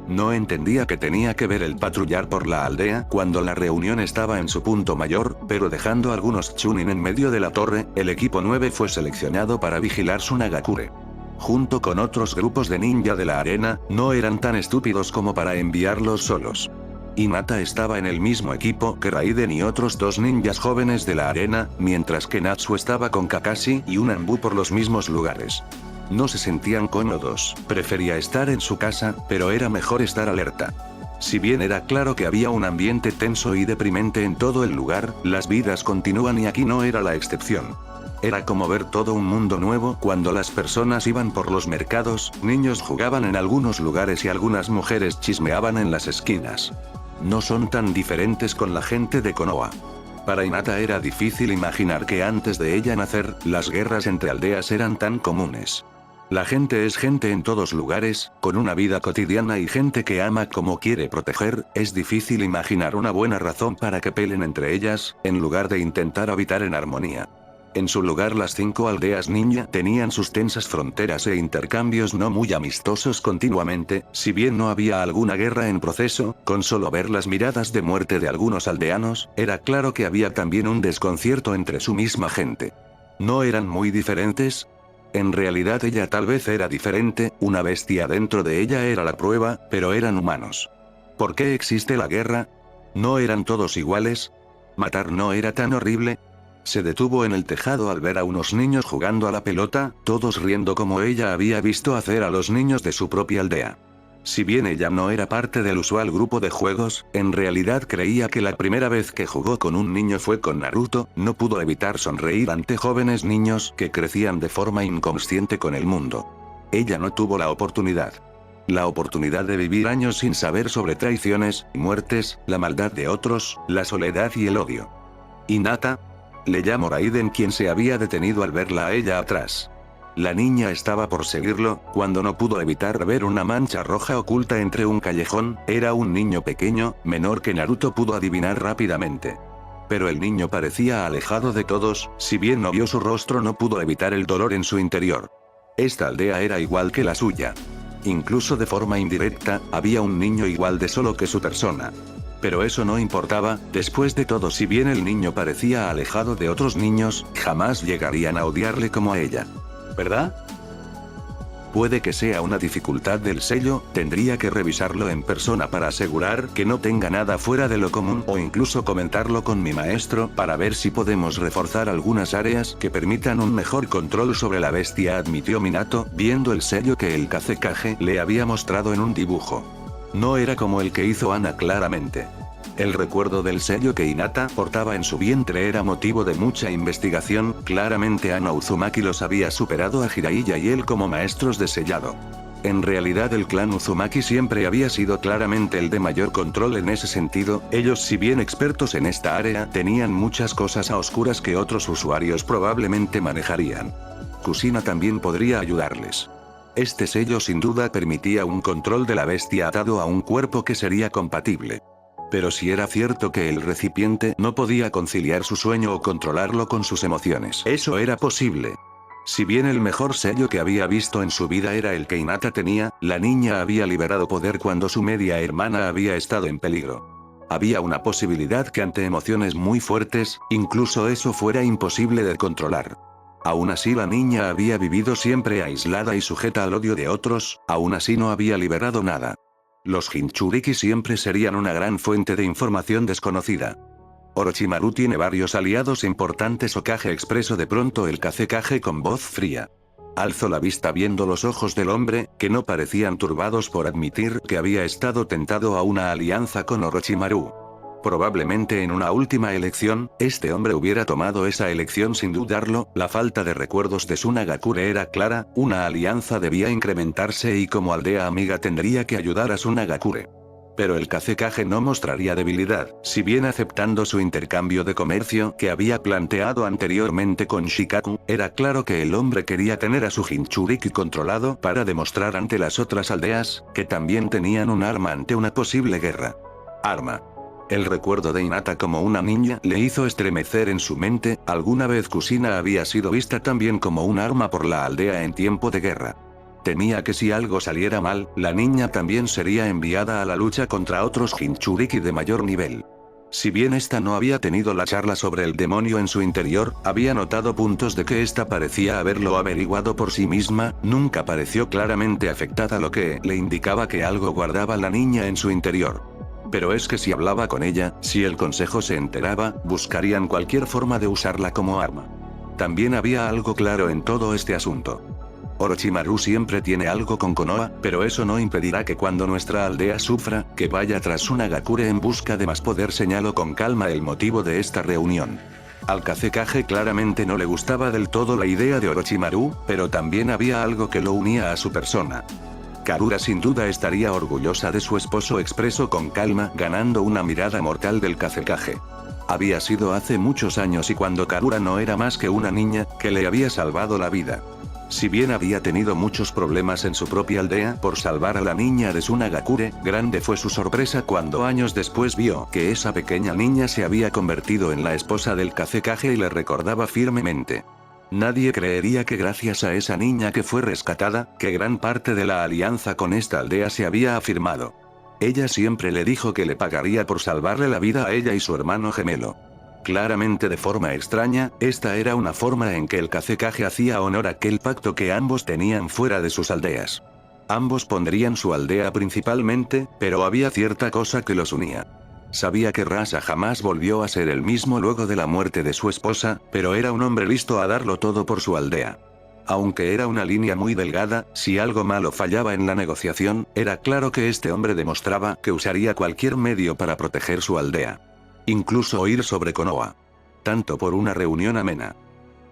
No entendía que tenía que ver el patrullar por la aldea cuando la reunión estaba en su punto mayor, pero dejando algunos Chunin en medio de la torre, el equipo 9 fue seleccionado para vigilar su Nagakure. Junto con otros grupos de ninja de la arena, no eran tan estúpidos como para enviarlos solos. Hinata estaba en el mismo equipo que Raiden y otros 2 ninjas jóvenes de la arena, mientras que Natsu estaba con Kakashi y un Anbu por los mismos lugares. No se sentían cómodos, prefería estar en su casa, pero era mejor estar alerta. Si bien era claro que había un ambiente tenso y deprimente en todo el lugar, las vidas continúan y aquí no era la excepción. Era como ver todo un mundo nuevo cuando las personas iban por los mercados, niños jugaban en algunos lugares y algunas mujeres chismeaban en las esquinas. No son tan diferentes con la gente de Konoha. Para Hinata era difícil imaginar que antes de ella nacer, las guerras entre aldeas eran tan comunes. La gente es gente en todos lugares, con una vida cotidiana y gente que ama como quiere proteger, es difícil imaginar una buena razón para que peleen entre ellas, en lugar de intentar habitar en armonía. En su lugar las 5 aldeas ninja tenían sus tensas fronteras e intercambios no muy amistosos continuamente, si bien no había alguna guerra en proceso, con solo ver las miradas de muerte de algunos aldeanos, era claro que había también un desconcierto entre su misma gente. ¿No eran muy diferentes? En realidad ella tal vez era diferente, una bestia dentro de ella era la prueba, pero eran humanos. ¿Por qué existe la guerra? ¿No eran todos iguales? ¿Matar no era tan horrible? Se detuvo en el tejado al ver a unos niños jugando a la pelota, todos riendo como ella había visto hacer a los niños de su propia aldea. Si bien ella no era parte del usual grupo de juegos, en realidad creía que la primera vez que jugó con un niño fue con Naruto, no pudo evitar sonreír ante jóvenes niños que crecían de forma inconsciente con el mundo. Ella no tuvo la oportunidad. La oportunidad de vivir años sin saber sobre traiciones, muertes, la maldad de otros, la soledad y el odio. ¿Hinata? Le llamó Raiden, quien se había detenido al verla a ella atrás. La niña estaba por seguirlo, cuando no pudo evitar ver una mancha roja oculta entre un callejón. Era un niño pequeño, menor que Naruto pudo adivinar rápidamente. Pero el niño parecía alejado de todos, si bien no vio su rostro no pudo evitar el dolor en su interior. Esta aldea era igual que la suya. Incluso de forma indirecta, había un niño igual de solo que su persona. Pero eso no importaba, después de todo, si bien el niño parecía alejado de otros niños, jamás llegarían a odiarle como a ella. ¿Verdad? Puede que sea una dificultad del sello, tendría que revisarlo en persona para asegurar que no tenga nada fuera de lo común o incluso comentarlo con mi maestro para ver si podemos reforzar algunas áreas que permitan un mejor control sobre la bestia, admitió Minato, viendo el sello que el Kazekage le había mostrado en un dibujo. No era como el que hizo Ana claramente. El recuerdo del sello que Hinata portaba en su vientre era motivo de mucha investigación, claramente Ano Uzumaki los había superado a Jiraiya y él como maestros de sellado. En realidad el clan Uzumaki siempre había sido claramente el de mayor control en ese sentido, ellos si bien expertos en esta área tenían muchas cosas a oscuras que otros usuarios probablemente manejarían. Kusina también podría ayudarles. Este sello sin duda permitía un control de la bestia atado a un cuerpo que sería compatible. Pero si era cierto que el recipiente no podía conciliar su sueño o controlarlo con sus emociones, eso era posible. Si bien el mejor sello que había visto en su vida era el que Hinata tenía, la niña había liberado poder cuando su media hermana había estado en peligro. Había una posibilidad que ante emociones muy fuertes, incluso eso fuera imposible de controlar. Aún así la niña había vivido siempre aislada y sujeta al odio de otros, aún así no había liberado nada. Los Jinchuriki siempre serían una gran fuente de información desconocida. Orochimaru tiene varios aliados importantes. Hokage expresó de pronto el Kazekage con voz fría. Alzó la vista viendo los ojos del hombre, que no parecían turbados por admitir que había estado tentado a una alianza con Orochimaru. Probablemente en una última elección, este hombre hubiera tomado esa elección sin dudarlo, la falta de recuerdos de Sunagakure era clara, una alianza debía incrementarse y como aldea amiga tendría que ayudar a Sunagakure. Pero el Kazekage no mostraría debilidad, si bien aceptando su intercambio de comercio que había planteado anteriormente con Shikaku, era claro que el hombre quería tener a su Jinchuriki controlado para demostrar ante las otras aldeas, que también tenían un arma ante una posible guerra. Arma. El recuerdo de Hinata como una niña le hizo estremecer en su mente, alguna vez Kusina había sido vista también como un arma por la aldea en tiempo de guerra. Temía que si algo saliera mal, la niña también sería enviada a la lucha contra otros Jinchuriki de mayor nivel. Si bien esta no había tenido la charla sobre el demonio en su interior, había notado puntos de que esta parecía haberlo averiguado por sí misma, nunca pareció claramente afectada, lo que le indicaba que algo guardaba la niña en su interior. Pero es que si hablaba con ella, si el consejo se enteraba, buscarían cualquier forma de usarla como arma. También había algo claro en todo este asunto. Orochimaru siempre tiene algo con Konoha, pero eso no impedirá que cuando nuestra aldea sufra, que vaya tras Sunagakure en busca de más poder. Señaló con calma el motivo de esta reunión. Al Kazekage claramente no le gustaba del todo la idea de Orochimaru, pero también había algo que lo unía a su persona. Karura sin duda estaría orgullosa de su esposo, expresó con calma, ganando una mirada mortal del Kazekage. Había sido hace muchos años y cuando Karura no era más que una niña, que le había salvado la vida. Si bien había tenido muchos problemas en su propia aldea por salvar a la niña de Sunagakure, grande fue su sorpresa cuando años después vio que esa pequeña niña se había convertido en la esposa del Kazekage y le recordaba firmemente. Nadie creería que gracias a esa niña que fue rescatada, que gran parte de la alianza con esta aldea se había afirmado. Ella siempre le dijo que le pagaría por salvarle la vida a ella y su hermano gemelo. Claramente de forma extraña, esta era una forma en que el Kazekage hacía honor a aquel pacto que ambos tenían fuera de sus aldeas. Ambos pondrían su aldea principalmente, pero había cierta cosa que los unía. Sabía que Rasa jamás volvió a ser el mismo luego de la muerte de su esposa, pero era un hombre listo a darlo todo por su aldea. Aunque era una línea muy delgada, si algo malo fallaba en la negociación, era claro que este hombre demostraba que usaría cualquier medio para proteger su aldea. Incluso oír sobre Konoha. Tanto por una reunión amena.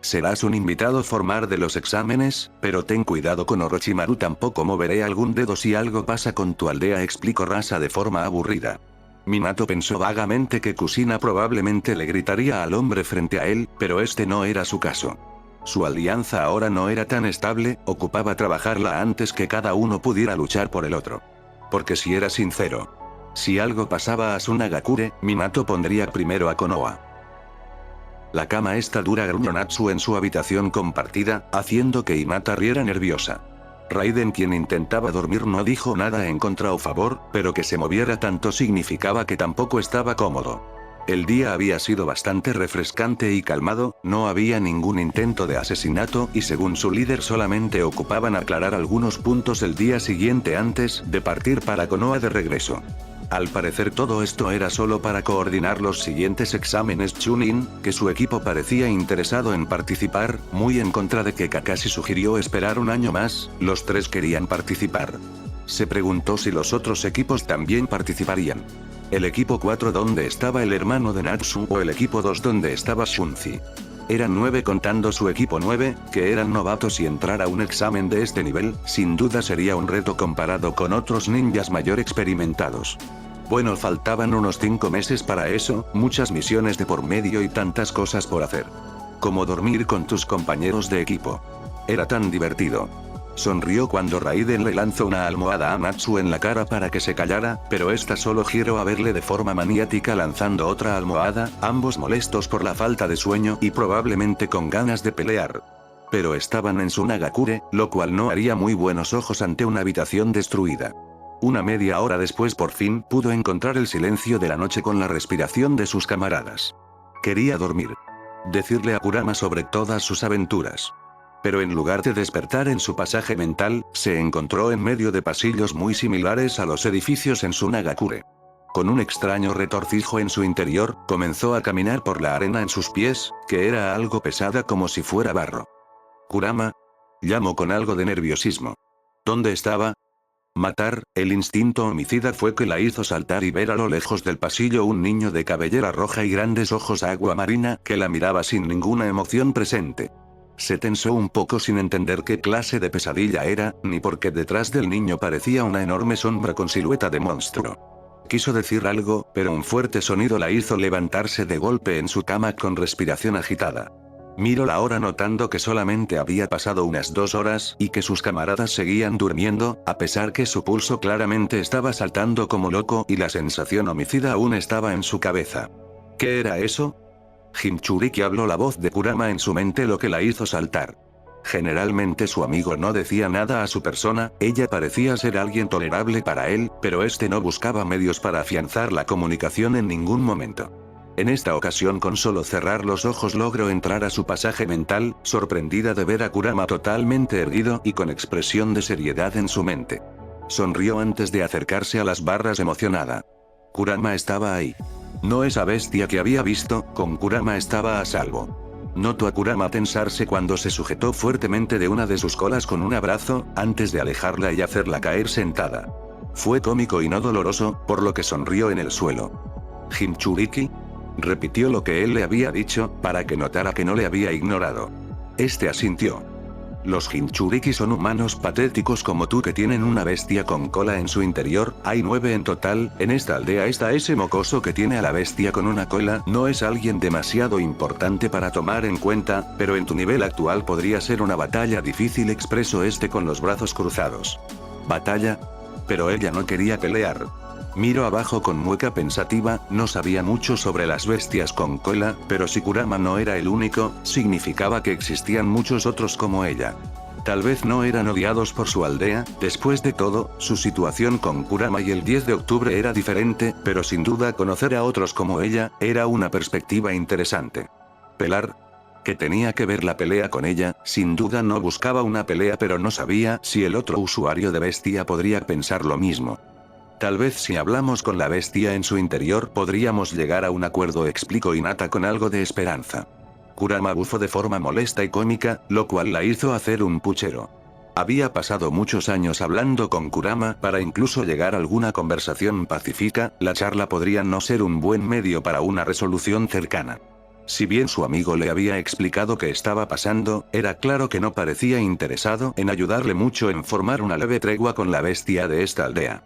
Serás un invitado formal de los exámenes, pero ten cuidado con Orochimaru, tampoco moveré algún dedo si algo pasa con tu aldea, explicó Rasa de forma aburrida. Minato pensó vagamente que Kushina probablemente le gritaría al hombre frente a él, pero este no era su caso. Su alianza ahora no era tan estable, ocupaba trabajarla antes que cada uno pudiera luchar por el otro. Porque si era sincero, si algo pasaba a Sunagakure, Minato pondría primero a Konoha. La cama está dura, gruñó Natsu en su habitación compartida, haciendo que Hinata riera nerviosa. Raiden, quien intentaba dormir, no dijo nada en contra o favor, pero que se moviera tanto significaba que tampoco estaba cómodo. El día había sido bastante refrescante y calmado, no había ningún intento de asesinato y según su líder solamente ocupaban aclarar algunos puntos el día siguiente antes de partir para Konoha de regreso. Al parecer todo esto era solo para coordinar los siguientes exámenes Chunin, que su equipo parecía interesado en participar, muy en contra de que Kakashi sugirió esperar un año más, los tres querían participar. Se preguntó si los otros equipos también participarían. El equipo 4 donde estaba el hermano de Natsu o el equipo 2 donde estaba Shunzi. Eran 9 contando su equipo 9, que eran novatos y entrar a un examen de este nivel, sin duda sería un reto comparado con otros ninjas mayor experimentados. Bueno, faltaban unos 5 meses para eso, muchas misiones de por medio y tantas cosas por hacer. Como dormir con tus compañeros de equipo. Era tan divertido. Sonrió cuando Raiden le lanzó una almohada a Natsu en la cara para que se callara, pero esta solo giró a verle de forma maniática lanzando otra almohada, ambos molestos por la falta de sueño y probablemente con ganas de pelear. Pero estaban en Sunagakure, lo cual no haría muy buenos ojos ante una habitación destruida. Una media hora después por fin pudo encontrar el silencio de la noche con la respiración de sus camaradas. Quería dormir. Decirle a Kurama sobre todas sus aventuras. Pero en lugar de despertar en su pasaje mental, se encontró en medio de pasillos muy similares a los edificios en Sunagakure. Con un extraño retorcijo en su interior, comenzó a caminar por la arena en sus pies, que era algo pesada como si fuera barro. «Kurama», llamó con algo de nerviosismo. ¿Dónde estaba? Matar, el instinto homicida fue que la hizo saltar y ver a lo lejos del pasillo un niño de cabellera roja y grandes ojos agua marina que la miraba sin ninguna emoción presente. Se tensó un poco sin entender qué clase de pesadilla era, ni por qué detrás del niño parecía una enorme sombra con silueta de monstruo. Quiso decir algo, pero un fuerte sonido la hizo levantarse de golpe en su cama con respiración agitada. Miró la hora notando que solamente había pasado unas 2 horas y que sus camaradas seguían durmiendo, a pesar que su pulso claramente estaba saltando como loco y la sensación homicida aún estaba en su cabeza. ¿Qué era eso? Jinchuriki habló la voz de Kurama en su mente, lo que la hizo saltar. Generalmente su amigo no decía nada a su persona, ella parecía ser alguien tolerable para él, pero este no buscaba medios para afianzar la comunicación en ningún momento. En esta ocasión con solo cerrar los ojos logró entrar a su pasaje mental, sorprendida de ver a Kurama totalmente erguido y con expresión de seriedad en su mente. Sonrió antes de acercarse a las barras emocionada. Kurama estaba ahí. No esa bestia que había visto, con Kurama estaba a salvo. Notó a Kurama tensarse cuando se sujetó fuertemente de una de sus colas con un abrazo, antes de alejarla y hacerla caer sentada. Fue cómico y no doloroso, por lo que sonrió en el suelo. ¿Jinchuriki? Repitió lo que él le había dicho, para que notara que no le había ignorado. Este asintió. Los Jinchuriki son humanos patéticos como tú que tienen una bestia con cola en su interior, hay 9 en total, en esta aldea está ese mocoso que tiene a la bestia con una cola, no es alguien demasiado importante para tomar en cuenta, pero en tu nivel actual podría ser una batalla difícil, expresó este con los brazos cruzados. ¿Batalla? Pero ella no quería pelear. Miró abajo con mueca pensativa, no sabía mucho sobre las bestias con cola, pero si Kurama no era el único, significaba que existían muchos otros como ella. Tal vez no eran odiados por su aldea, después de todo, su situación con Kurama y el 10 de octubre era diferente, pero sin duda conocer a otros como ella, era una perspectiva interesante. ¿Pelar? ¿Qué tenía que ver la pelea con ella? Sin duda no buscaba una pelea, pero no sabía si el otro usuario de bestia podría pensar lo mismo. Tal vez si hablamos con la bestia en su interior podríamos llegar a un acuerdo, explicó Hinata con algo de esperanza. Kurama bufó de forma molesta y cómica, lo cual la hizo hacer un puchero. Había pasado muchos años hablando con Kurama para incluso llegar a alguna conversación pacífica, la charla podría no ser un buen medio para una resolución cercana. Si bien su amigo le había explicado qué estaba pasando, era claro que no parecía interesado en ayudarle mucho en formar una leve tregua con la bestia de esta aldea.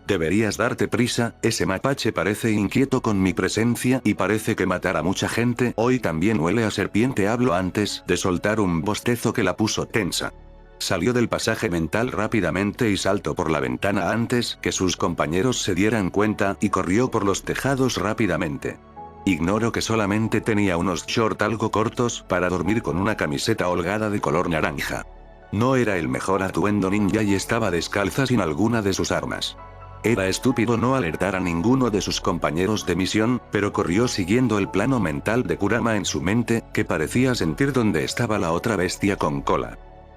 Deberías darte prisa, ese mapache parece inquieto con mi presencia y parece que matará a mucha gente. Hoy también huele a serpiente, habló antes de soltar un bostezo que la puso tensa. Salió del pasaje mental rápidamente y saltó por la ventana antes que sus compañeros se dieran cuenta y corrió por los tejados rápidamente. Ignoro que solamente tenía unos shorts algo cortos para dormir con una camiseta holgada de color naranja. No era el mejor atuendo ninja y estaba descalza sin alguna de sus armas. Era estúpido no alertar a ninguno de sus compañeros de misión, pero corrió siguiendo el plano mental de Kurama en su mente, que parecía sentir dónde estaba la otra bestia con cola.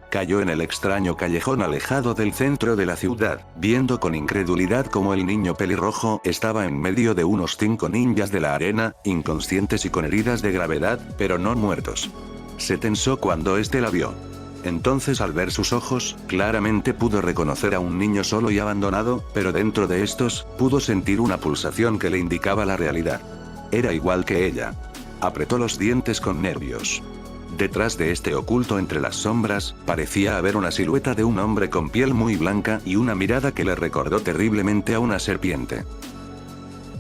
Cayó en el extraño callejón alejado del centro de la ciudad, viendo con incredulidad cómo el niño pelirrojo estaba en medio de unos 5 ninjas de la arena, inconscientes y con heridas de gravedad, pero no muertos. Se tensó cuando este la vio. Entonces, al ver sus ojos, claramente pudo reconocer a un niño solo y abandonado, pero dentro de estos, pudo sentir una pulsación que le indicaba la realidad. Era igual que ella. Apretó los dientes con nervios. Detrás de este oculto entre las sombras, parecía haber una silueta de un hombre con piel muy blanca y una mirada que le recordó terriblemente a una serpiente.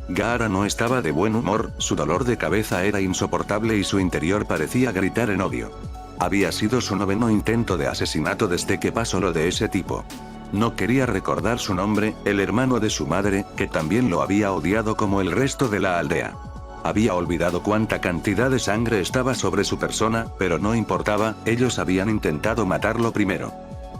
Gaara no estaba de buen humor, su dolor de cabeza era insoportable y su interior parecía gritar en odio. Había sido su 9º intento de asesinato desde que pasó lo de ese tipo. No quería recordar su nombre, el hermano de su madre, que también lo había odiado como el resto de la aldea. Había olvidado cuánta cantidad de sangre estaba sobre su persona, pero no importaba, ellos habían intentado matarlo primero.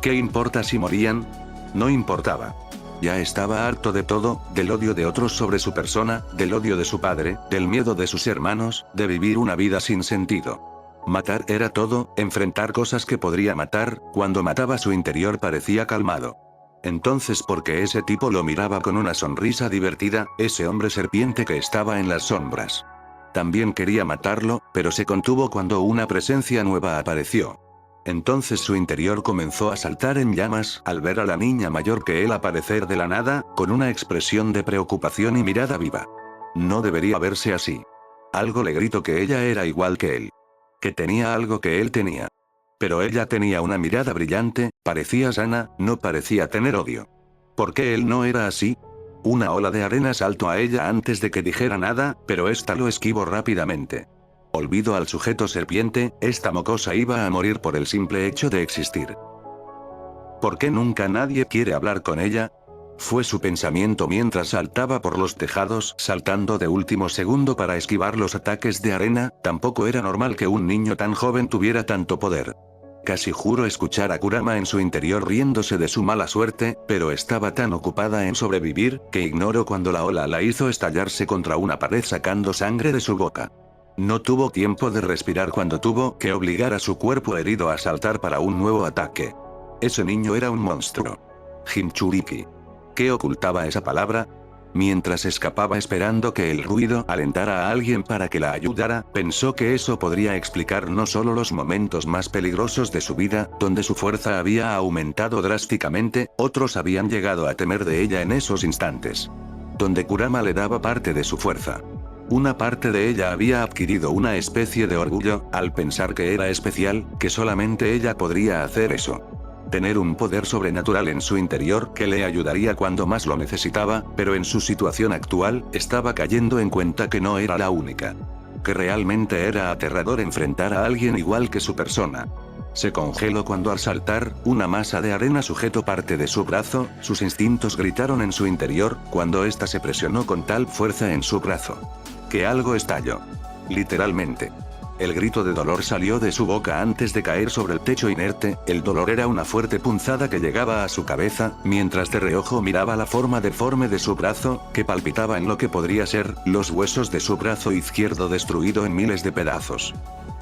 ¿Qué importa si morían? No importaba. Ya estaba harto de todo, del odio de otros sobre su persona, del odio de su padre, del miedo de sus hermanos, de vivir una vida sin sentido. Matar era todo, enfrentar cosas que podría matar, cuando mataba su interior parecía calmado. Entonces, ¿por qué ese tipo lo miraba con una sonrisa divertida, ese hombre serpiente que estaba en las sombras? También quería matarlo, pero se contuvo cuando una presencia nueva apareció. Entonces su interior comenzó a saltar en llamas al ver a la niña mayor que él aparecer de la nada, con una expresión de preocupación y mirada viva. No debería verse así. Algo le gritó que ella era igual que él. Que tenía algo que él tenía. Pero ella tenía una mirada brillante, parecía sana, no parecía tener odio. ¿Por qué él no era así? Una ola de arena saltó a ella antes de que dijera nada, pero esta lo esquivó rápidamente. Olvidó al sujeto serpiente, esta mocosa iba a morir por el simple hecho de existir. ¿Por qué nunca nadie quiere hablar con ella? Fue su pensamiento mientras saltaba por los tejados, saltando de último segundo para esquivar los ataques de arena. Tampoco era normal que un niño tan joven tuviera tanto poder. Casi juró escuchar a Kurama en su interior riéndose de su mala suerte, pero estaba tan ocupada en sobrevivir, que ignoró cuando la ola la hizo estallarse contra una pared sacando sangre de su boca. No tuvo tiempo de respirar cuando tuvo que obligar a su cuerpo herido a saltar para un nuevo ataque. Ese niño era un monstruo. Jinchuriki. ¿Qué ocultaba esa palabra? Mientras escapaba esperando que el ruido alentara a alguien para que la ayudara, pensó que eso podría explicar no solo los momentos más peligrosos de su vida, donde su fuerza había aumentado drásticamente, otros habían llegado a temer de ella en esos instantes. Donde Kurama le daba parte de su fuerza. Una parte de ella había adquirido una especie de orgullo, al pensar que era especial, que solamente ella podría hacer eso. Tener un poder sobrenatural en su interior que le ayudaría cuando más lo necesitaba, pero en su situación actual, estaba cayendo en cuenta que no era la única. Que realmente era aterrador enfrentar a alguien igual que su persona. Se congeló cuando al saltar, una masa de arena sujetó parte de su brazo, sus instintos gritaron en su interior, cuando ésta se presionó con tal fuerza en su brazo. Que algo estalló. Literalmente. El grito de dolor salió de su boca antes de caer sobre el techo inerte, el dolor era una fuerte punzada que llegaba a su cabeza, mientras de reojo miraba la forma deforme de su brazo, que palpitaba en lo que podría ser, los huesos de su brazo izquierdo destruido en miles de pedazos.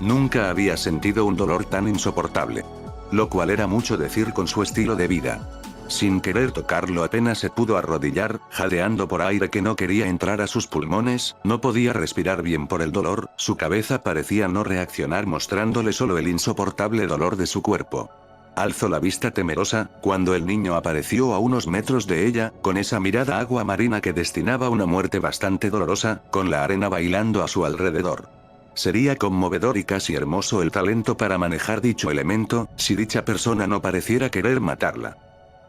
Nunca había sentido un dolor tan insoportable. Lo cual era mucho decir con su estilo de vida. Sin querer tocarlo apenas se pudo arrodillar, jadeando por aire que no quería entrar a sus pulmones, no podía respirar bien por el dolor, su cabeza parecía no reaccionar mostrándole solo el insoportable dolor de su cuerpo. Alzó la vista temerosa, cuando el niño apareció a unos metros de ella, con esa mirada agua marina que destinaba una muerte bastante dolorosa, con la arena bailando a su alrededor. Sería conmovedor y casi hermoso el talento para manejar dicho elemento, si dicha persona no pareciera querer matarla.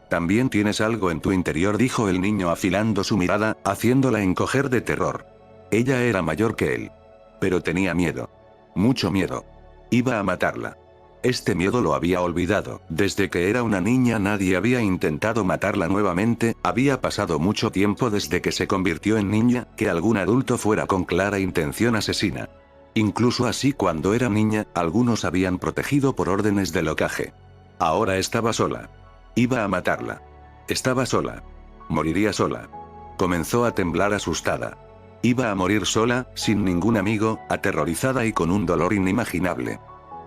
También tienes algo en tu interior, dijo el niño afilando su mirada, haciéndola encoger de terror. Ella era mayor que él. Pero tenía miedo. Mucho miedo. Iba a matarla. Este miedo lo había olvidado. Desde que era una niña nadie había intentado matarla nuevamente, había pasado mucho tiempo desde que se convirtió en niña, que algún adulto fuera con clara intención asesina. Incluso así cuando era niña, algunos habían protegido por órdenes del Hokage. Ahora estaba sola. Iba a matarla. Estaba sola. Moriría sola. Comenzó a temblar asustada. Iba a morir sola, sin ningún amigo, aterrorizada y con un dolor inimaginable.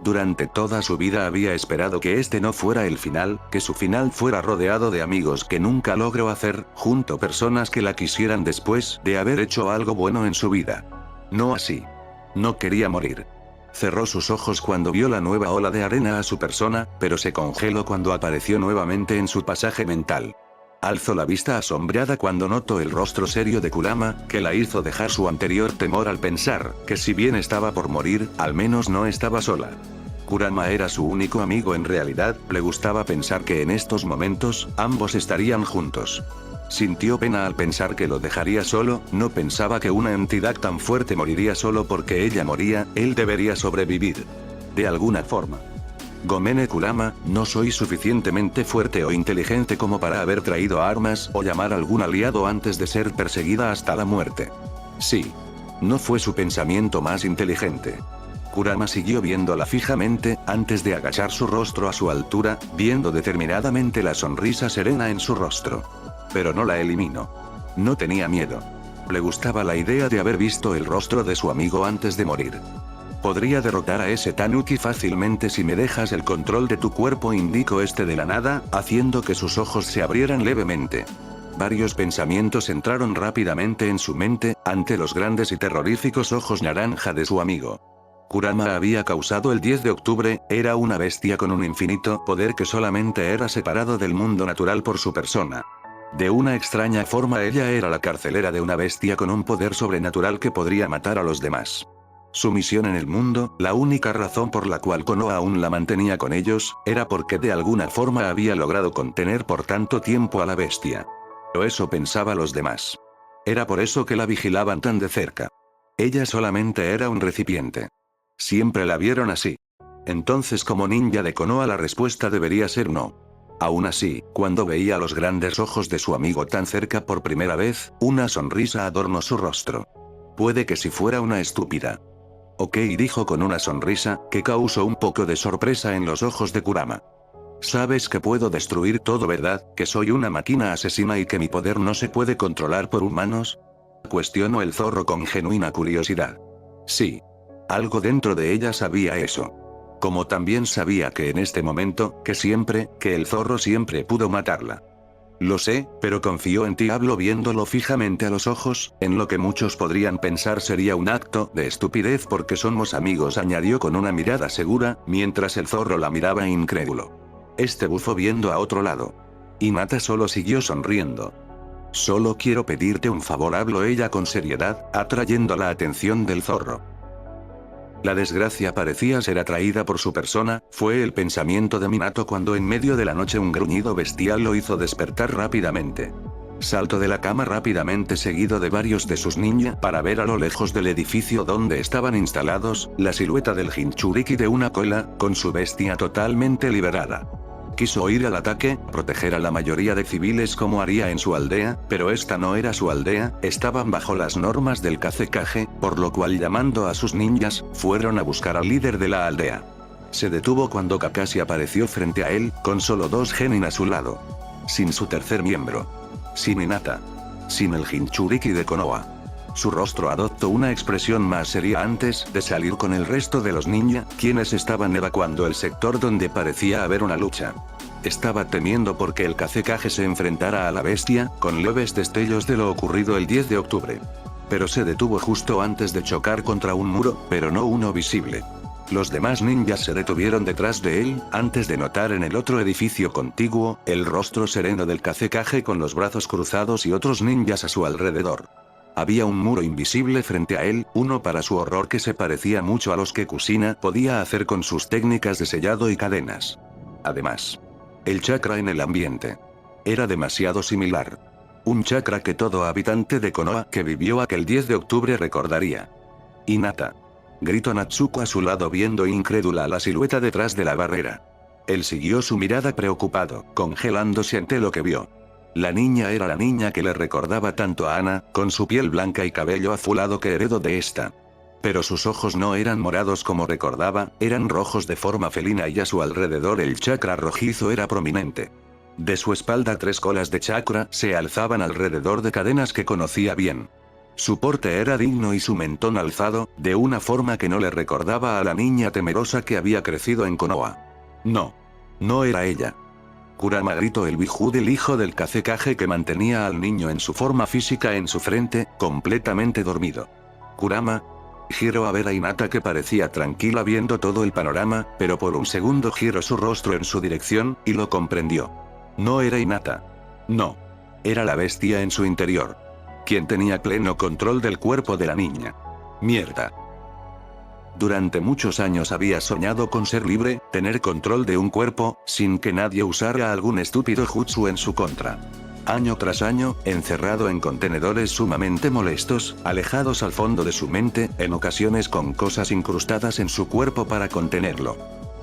Durante toda su vida había esperado que este no fuera el final, que su final fuera rodeado de amigos que nunca logró hacer, junto personas que la quisieran después de haber hecho algo bueno en su vida. No así. No quería morir. Cerró sus ojos cuando vio la nueva ola de arena a su persona, pero se congeló cuando apareció nuevamente en su pasaje mental. Alzó la vista asombrada cuando notó el rostro serio de Kurama, que la hizo dejar su anterior temor al pensar, que si bien estaba por morir, al menos no estaba sola. Kurama era su único amigo en realidad, le gustaba pensar que en estos momentos, ambos estarían juntos. Sintió pena al pensar que lo dejaría solo, no pensaba que una entidad tan fuerte moriría solo porque ella moría, él debería sobrevivir. De alguna forma. Gomene Kurama, no soy suficientemente fuerte o inteligente como para haber traído armas o llamar a algún aliado antes de ser perseguida hasta la muerte. Sí. No fue su pensamiento más inteligente. Kurama siguió viéndola fijamente, antes de agachar su rostro a su altura, viendo determinadamente la sonrisa serena en su rostro. Pero no la eliminó. No tenía miedo. Le gustaba la idea de haber visto el rostro de su amigo antes de morir. Podría derrotar a ese Tanuki fácilmente si me dejas el control de tu cuerpo, indicó este de la nada, haciendo que sus ojos se abrieran levemente. Varios pensamientos entraron rápidamente en su mente, ante los grandes y terroríficos ojos naranja de su amigo. Kurama había causado el 10 de octubre, era una bestia con un infinito poder que solamente era separado del mundo natural por su persona. De una extraña forma ella era la carcelera de una bestia con un poder sobrenatural que podría matar a los demás. Su misión en el mundo, la única razón por la cual Konoha aún la mantenía con ellos, era porque de alguna forma había logrado contener por tanto tiempo a la bestia. Pero eso pensaba los demás. Era por eso que la vigilaban tan de cerca. Ella solamente era un recipiente. Siempre la vieron así. Entonces como ninja de Konoha la respuesta debería ser no. Aún así, cuando veía los grandes ojos de su amigo tan cerca por primera vez, una sonrisa adornó su rostro. Puede que si fuera una estúpida. Ok, dijo con una sonrisa, que causó un poco de sorpresa en los ojos de Kurama. Sabes que puedo destruir todo, ¿verdad? Que soy una máquina asesina y que mi poder no se puede controlar por humanos. Cuestionó el zorro con genuina curiosidad. Sí. Algo dentro de ella sabía eso. Como también sabía que en este momento, que el zorro siempre pudo matarla. Lo sé, pero confío en ti, habló viéndolo fijamente a los ojos, en lo que muchos podrían pensar sería un acto de estupidez porque somos amigos, añadió con una mirada segura, mientras el zorro la miraba incrédulo. Este bufó viendo a otro lado. Hinata solo siguió sonriendo. Solo quiero pedirte un favor, habló ella con seriedad, atrayendo la atención del zorro. La desgracia parecía ser atraída por su persona, fue el pensamiento de Minato cuando en medio de la noche un gruñido bestial lo hizo despertar rápidamente. Saltó de la cama rápidamente seguido de varios de sus ninja para ver a lo lejos del edificio donde estaban instalados, la silueta del Jinchuriki de una cola, con su bestia totalmente liberada. Quiso ir al ataque, proteger a la mayoría de civiles como haría en su aldea, pero esta no era su aldea, estaban bajo las normas del Kazekage, por lo cual llamando a sus ninjas, fueron a buscar al líder de la aldea. Se detuvo cuando Kakashi apareció frente a él, con solo 2 genin a su lado. Sin su tercer miembro. Sin Hinata. Sin el Jinchuriki de Konoha. Su rostro adoptó una expresión más seria antes de salir con el resto de los ninja, quienes estaban evacuando el sector donde parecía haber una lucha. Estaba temiendo porque el Kazekage se enfrentara a la bestia, con leves destellos de lo ocurrido el 10 de octubre. Pero se detuvo justo antes de chocar contra un muro, pero no uno visible. Los demás ninjas se detuvieron detrás de él, antes de notar en el otro edificio contiguo, el rostro sereno del Kazekage con los brazos cruzados y otros ninjas a su alrededor. Había un muro invisible frente a él, uno para su horror que se parecía mucho a los que Kushina podía hacer con sus técnicas de sellado y cadenas. Además, el chakra en el ambiente era demasiado similar. Un chakra que todo habitante de Konoha que vivió aquel 10 de octubre recordaría. Hinata. Gritó Natsuko a su lado viendo incrédula la silueta detrás de la barrera. Él siguió su mirada preocupado, congelándose ante lo que vio. La niña era la niña que le recordaba tanto a Ana, con su piel blanca y cabello azulado que heredó de esta. Pero sus ojos no eran morados como recordaba, eran rojos de forma felina y a su alrededor el chakra rojizo era prominente. De su espalda 3 colas de chakra se alzaban alrededor de cadenas que conocía bien. Su porte era digno y su mentón alzado, de una forma que no le recordaba a la niña temerosa que había crecido en Konoha. No. No era ella. Kurama gritó el Biju del hijo del Kazekage que mantenía al niño en su forma física en su frente, completamente dormido. Kurama. Giró a ver a Hinata que parecía tranquila viendo todo el panorama, pero por un segundo giró su rostro en su dirección, y lo comprendió. No era Hinata. No. Era la bestia en su interior. Quien tenía pleno control del cuerpo de la niña. Mierda. Durante muchos años había soñado con ser libre, tener control de un cuerpo, sin que nadie usara algún estúpido jutsu en su contra. Año tras año, encerrado en contenedores sumamente molestos, alejados al fondo de su mente, en ocasiones con cosas incrustadas en su cuerpo para contenerlo.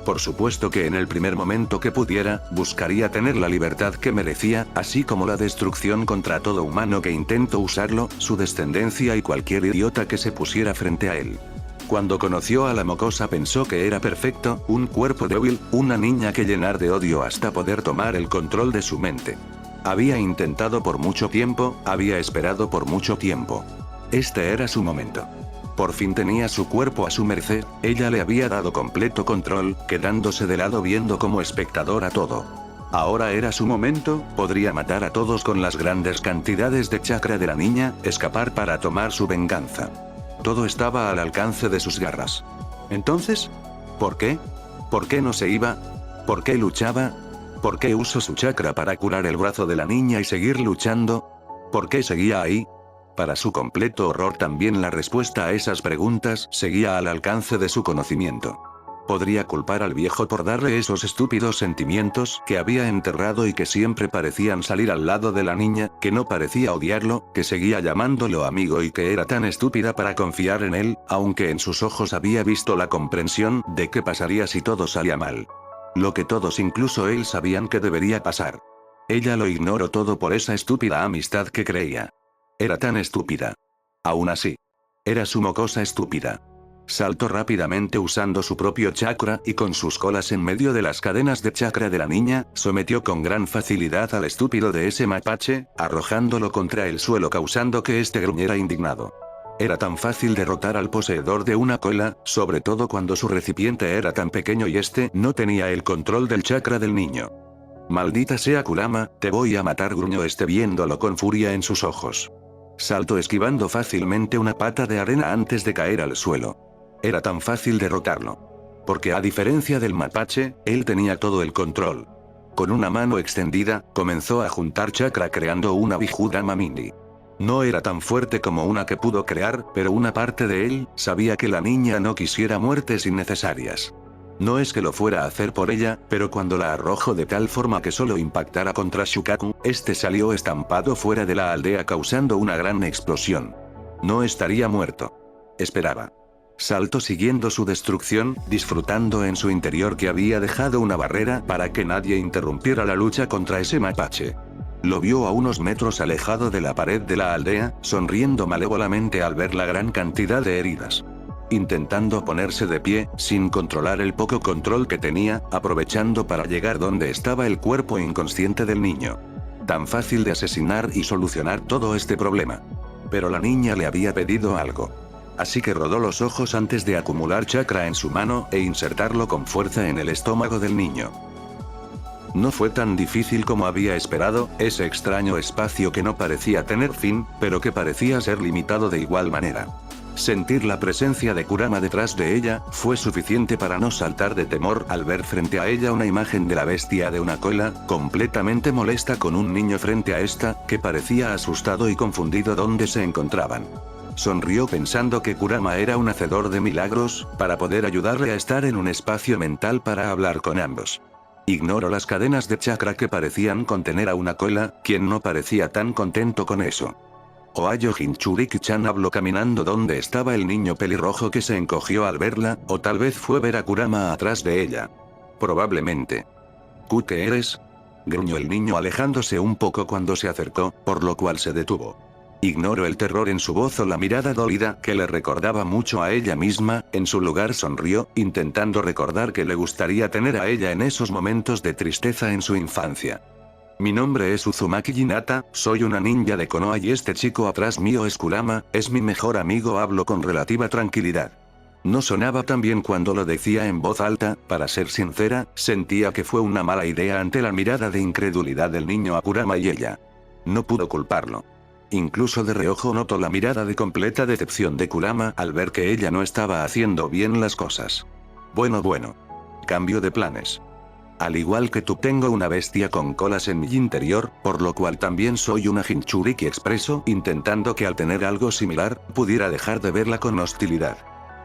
Por supuesto que en el primer momento que pudiera, buscaría tener la libertad que merecía, así como la destrucción contra todo humano que intentó usarlo, su descendencia y cualquier idiota que se pusiera frente a él. Cuando conoció a la mocosa pensó que era perfecto, un cuerpo débil, una niña que llenar de odio hasta poder tomar el control de su mente. Había intentado por mucho tiempo, había esperado por mucho tiempo. Este era su momento. Por fin tenía su cuerpo a su merced, ella le había dado completo control, quedándose de lado viendo como espectador a todo. Ahora era su momento, podría matar a todos con las grandes cantidades de chakra de la niña, escapar para tomar su venganza. Todo estaba al alcance de sus garras. Entonces, ¿por qué? ¿Por qué no se iba? ¿Por qué luchaba? ¿Por qué usó su chakra para curar el brazo de la niña y seguir luchando? ¿Por qué seguía ahí? Para su completo horror también la respuesta a esas preguntas seguía al alcance de su conocimiento. Podría culpar al viejo por darle esos estúpidos sentimientos que había enterrado y que siempre parecían salir al lado de la niña, que no parecía odiarlo, que seguía llamándolo amigo y que era tan estúpida para confiar en él, aunque en sus ojos había visto la comprensión de qué pasaría si todo salía mal. Lo que todos incluso él sabían que debería pasar. Ella lo ignoró todo por esa estúpida amistad que creía. Era tan estúpida. Aún así. Era su mocosa estúpida. Saltó rápidamente usando su propio chakra y con sus colas en medio de las cadenas de chakra de la niña, sometió con gran facilidad al estúpido de ese mapache, arrojándolo contra el suelo causando que este gruñera indignado. Era tan fácil derrotar al poseedor de una cola, sobre todo cuando su recipiente era tan pequeño y este no tenía el control del chakra del niño. Maldita sea Kurama, te voy a matar, gruñó este viéndolo con furia en sus ojos. Saltó esquivando fácilmente una pata de arena antes de caer al suelo. Era tan fácil derrotarlo. Porque a diferencia del mapache, él tenía todo el control. Con una mano extendida, comenzó a juntar chakra creando una Vijudama Mini. No era tan fuerte como una que pudo crear, pero una parte de él sabía que la niña no quisiera muertes innecesarias. No es que lo fuera a hacer por ella, pero cuando la arrojó de tal forma que solo impactara contra Shukaku, este salió estampado fuera de la aldea causando una gran explosión. No estaría muerto. Esperaba. Saltó siguiendo su destrucción, disfrutando en su interior que había dejado una barrera para que nadie interrumpiera la lucha contra ese mapache. Lo vio a unos metros alejado de la pared de la aldea, sonriendo malévolamente al ver la gran cantidad de heridas. Intentando ponerse de pie, sin controlar el poco control que tenía, aprovechando para llegar donde estaba el cuerpo inconsciente del niño. Tan fácil de asesinar y solucionar todo este problema. Pero la niña le había pedido algo. Así que rodó los ojos antes de acumular chakra en su mano e insertarlo con fuerza en el estómago del niño. No fue tan difícil como había esperado, ese extraño espacio que no parecía tener fin, pero que parecía ser limitado de igual manera. Sentir la presencia de Kurama detrás de ella, fue suficiente para no saltar de temor al ver frente a ella una imagen de la bestia de una cola, completamente molesta con un niño frente a esta, que parecía asustado y confundido donde se encontraban. Sonrió pensando que Kurama era un hacedor de milagros, para poder ayudarle a estar en un espacio mental para hablar con ambos. Ignoró las cadenas de chakra que parecían contener a una cola, quien no parecía tan contento con eso. Ohayo Jinchuriki-chan habló caminando donde estaba el niño pelirrojo que se encogió al verla, o tal vez fue ver a Kurama atrás de ella. Probablemente. ¿Ku qué eres? Gruñó el niño alejándose un poco cuando se acercó, por lo cual se detuvo. Ignoró el terror en su voz o la mirada dolida que le recordaba mucho a ella misma, en su lugar sonrió, intentando recordar que le gustaría tener a ella en esos momentos de tristeza en su infancia. Mi nombre es Uzumaki Hinata, soy una ninja de Konoha y este chico atrás mío es Kurama, es mi mejor amigo, habló con relativa tranquilidad. No sonaba tan bien cuando lo decía en voz alta, para ser sincera, sentía que fue una mala idea ante la mirada de incredulidad del niño a Kurama y ella. No pudo culparlo. Incluso de reojo notó la mirada de completa decepción de Kurama al ver que ella no estaba haciendo bien las cosas. Bueno. Cambio de planes. Al igual que tú tengo una bestia con colas en mi interior, por lo cual también soy una Jinchuriki expreso, intentando que al tener algo similar, pudiera dejar de verla con hostilidad.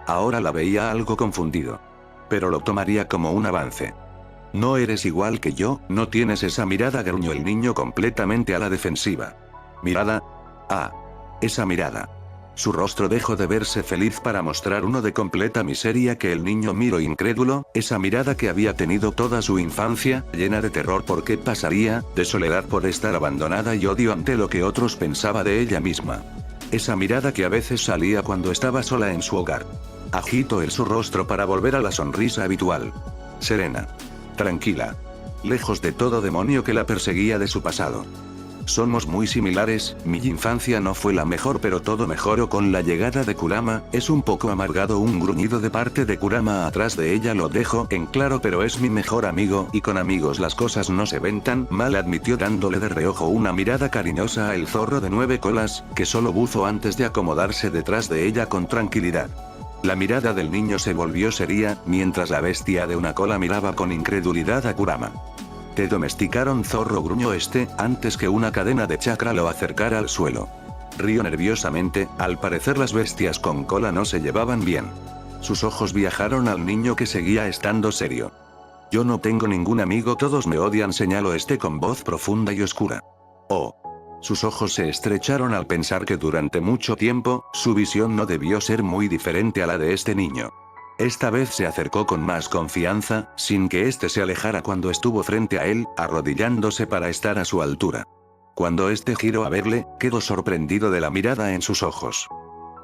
Ahora la veía algo confundido. Pero lo tomaría como un avance. No eres igual que yo, no tienes esa mirada, gruñó el niño completamente a la defensiva. ¿Mirada? Ah. Esa mirada. Su rostro dejó de verse feliz para mostrar uno de completa miseria que el niño miró incrédulo, esa mirada que había tenido toda su infancia, llena de terror por qué pasaría, de soledad por estar abandonada y odio ante lo que otros pensaba de ella misma. Esa mirada que a veces salía cuando estaba sola en su hogar. Agitó su rostro para volver a la sonrisa habitual. Serena. Tranquila. Lejos de todo demonio que la perseguía de su pasado. Somos muy similares, mi infancia no fue la mejor pero todo mejoró con la llegada de Kurama, es un poco amargado un gruñido de parte de Kurama atrás de ella lo dejo en claro pero es mi mejor amigo y con amigos las cosas no se ven tan mal admitió dándole de reojo una mirada cariñosa a el zorro de 9 colas, que solo bufó antes de acomodarse detrás de ella con tranquilidad. La mirada del niño se volvió seria, mientras la bestia de una cola miraba con incredulidad a Kurama. Te domesticaron, zorro, gruñó antes que una cadena de chakra lo acercara al suelo. Rió nerviosamente, al parecer las bestias con cola no se llevaban bien. Sus ojos viajaron al niño que seguía estando serio. Yo no tengo ningún amigo, todos me odian, señaló con voz profunda y oscura. Oh. Sus ojos se estrecharon al pensar que durante mucho tiempo, su visión no debió ser muy diferente a la de este niño. Esta vez se acercó con más confianza, sin que se alejara cuando estuvo frente a él, arrodillándose para estar a su altura. Cuando giró a verle, quedó sorprendido de la mirada en sus ojos.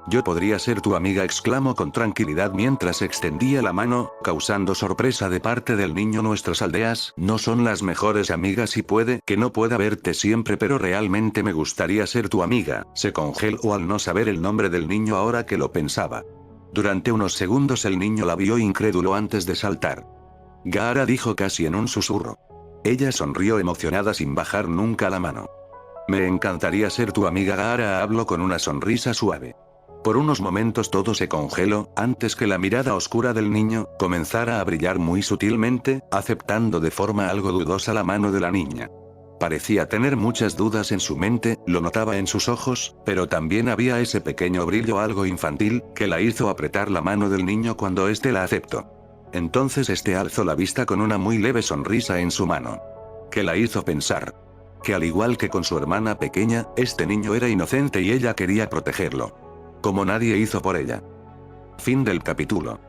Yo podría ser tu amiga, exclamó con tranquilidad mientras extendía la mano, causando sorpresa de parte del niño. Nuestras aldeas no son las mejores amigas y puede que no pueda verte siempre, pero realmente me gustaría ser tu amiga. Se congeló al no saber el nombre del niño ahora que lo pensaba. Durante unos segundos el niño la vio incrédulo antes de saltar. Gaara, dijo casi en un susurro. Ella sonrió emocionada sin bajar nunca la mano. Me encantaría ser tu amiga, Gaara habló con una sonrisa suave. Por unos momentos todo se congeló, antes que la mirada oscura del niño comenzara a brillar muy sutilmente, aceptando de forma algo dudosa la mano de la niña. Parecía tener muchas dudas en su mente, lo notaba en sus ojos, pero también había ese pequeño brillo algo infantil, que la hizo apretar la mano del niño cuando éste la aceptó. Entonces este alzó la vista con una muy leve sonrisa en su mano. Que la hizo pensar. Que al igual que con su hermana pequeña, este niño era inocente y ella quería protegerlo. Como nadie hizo por ella. Fin del capítulo.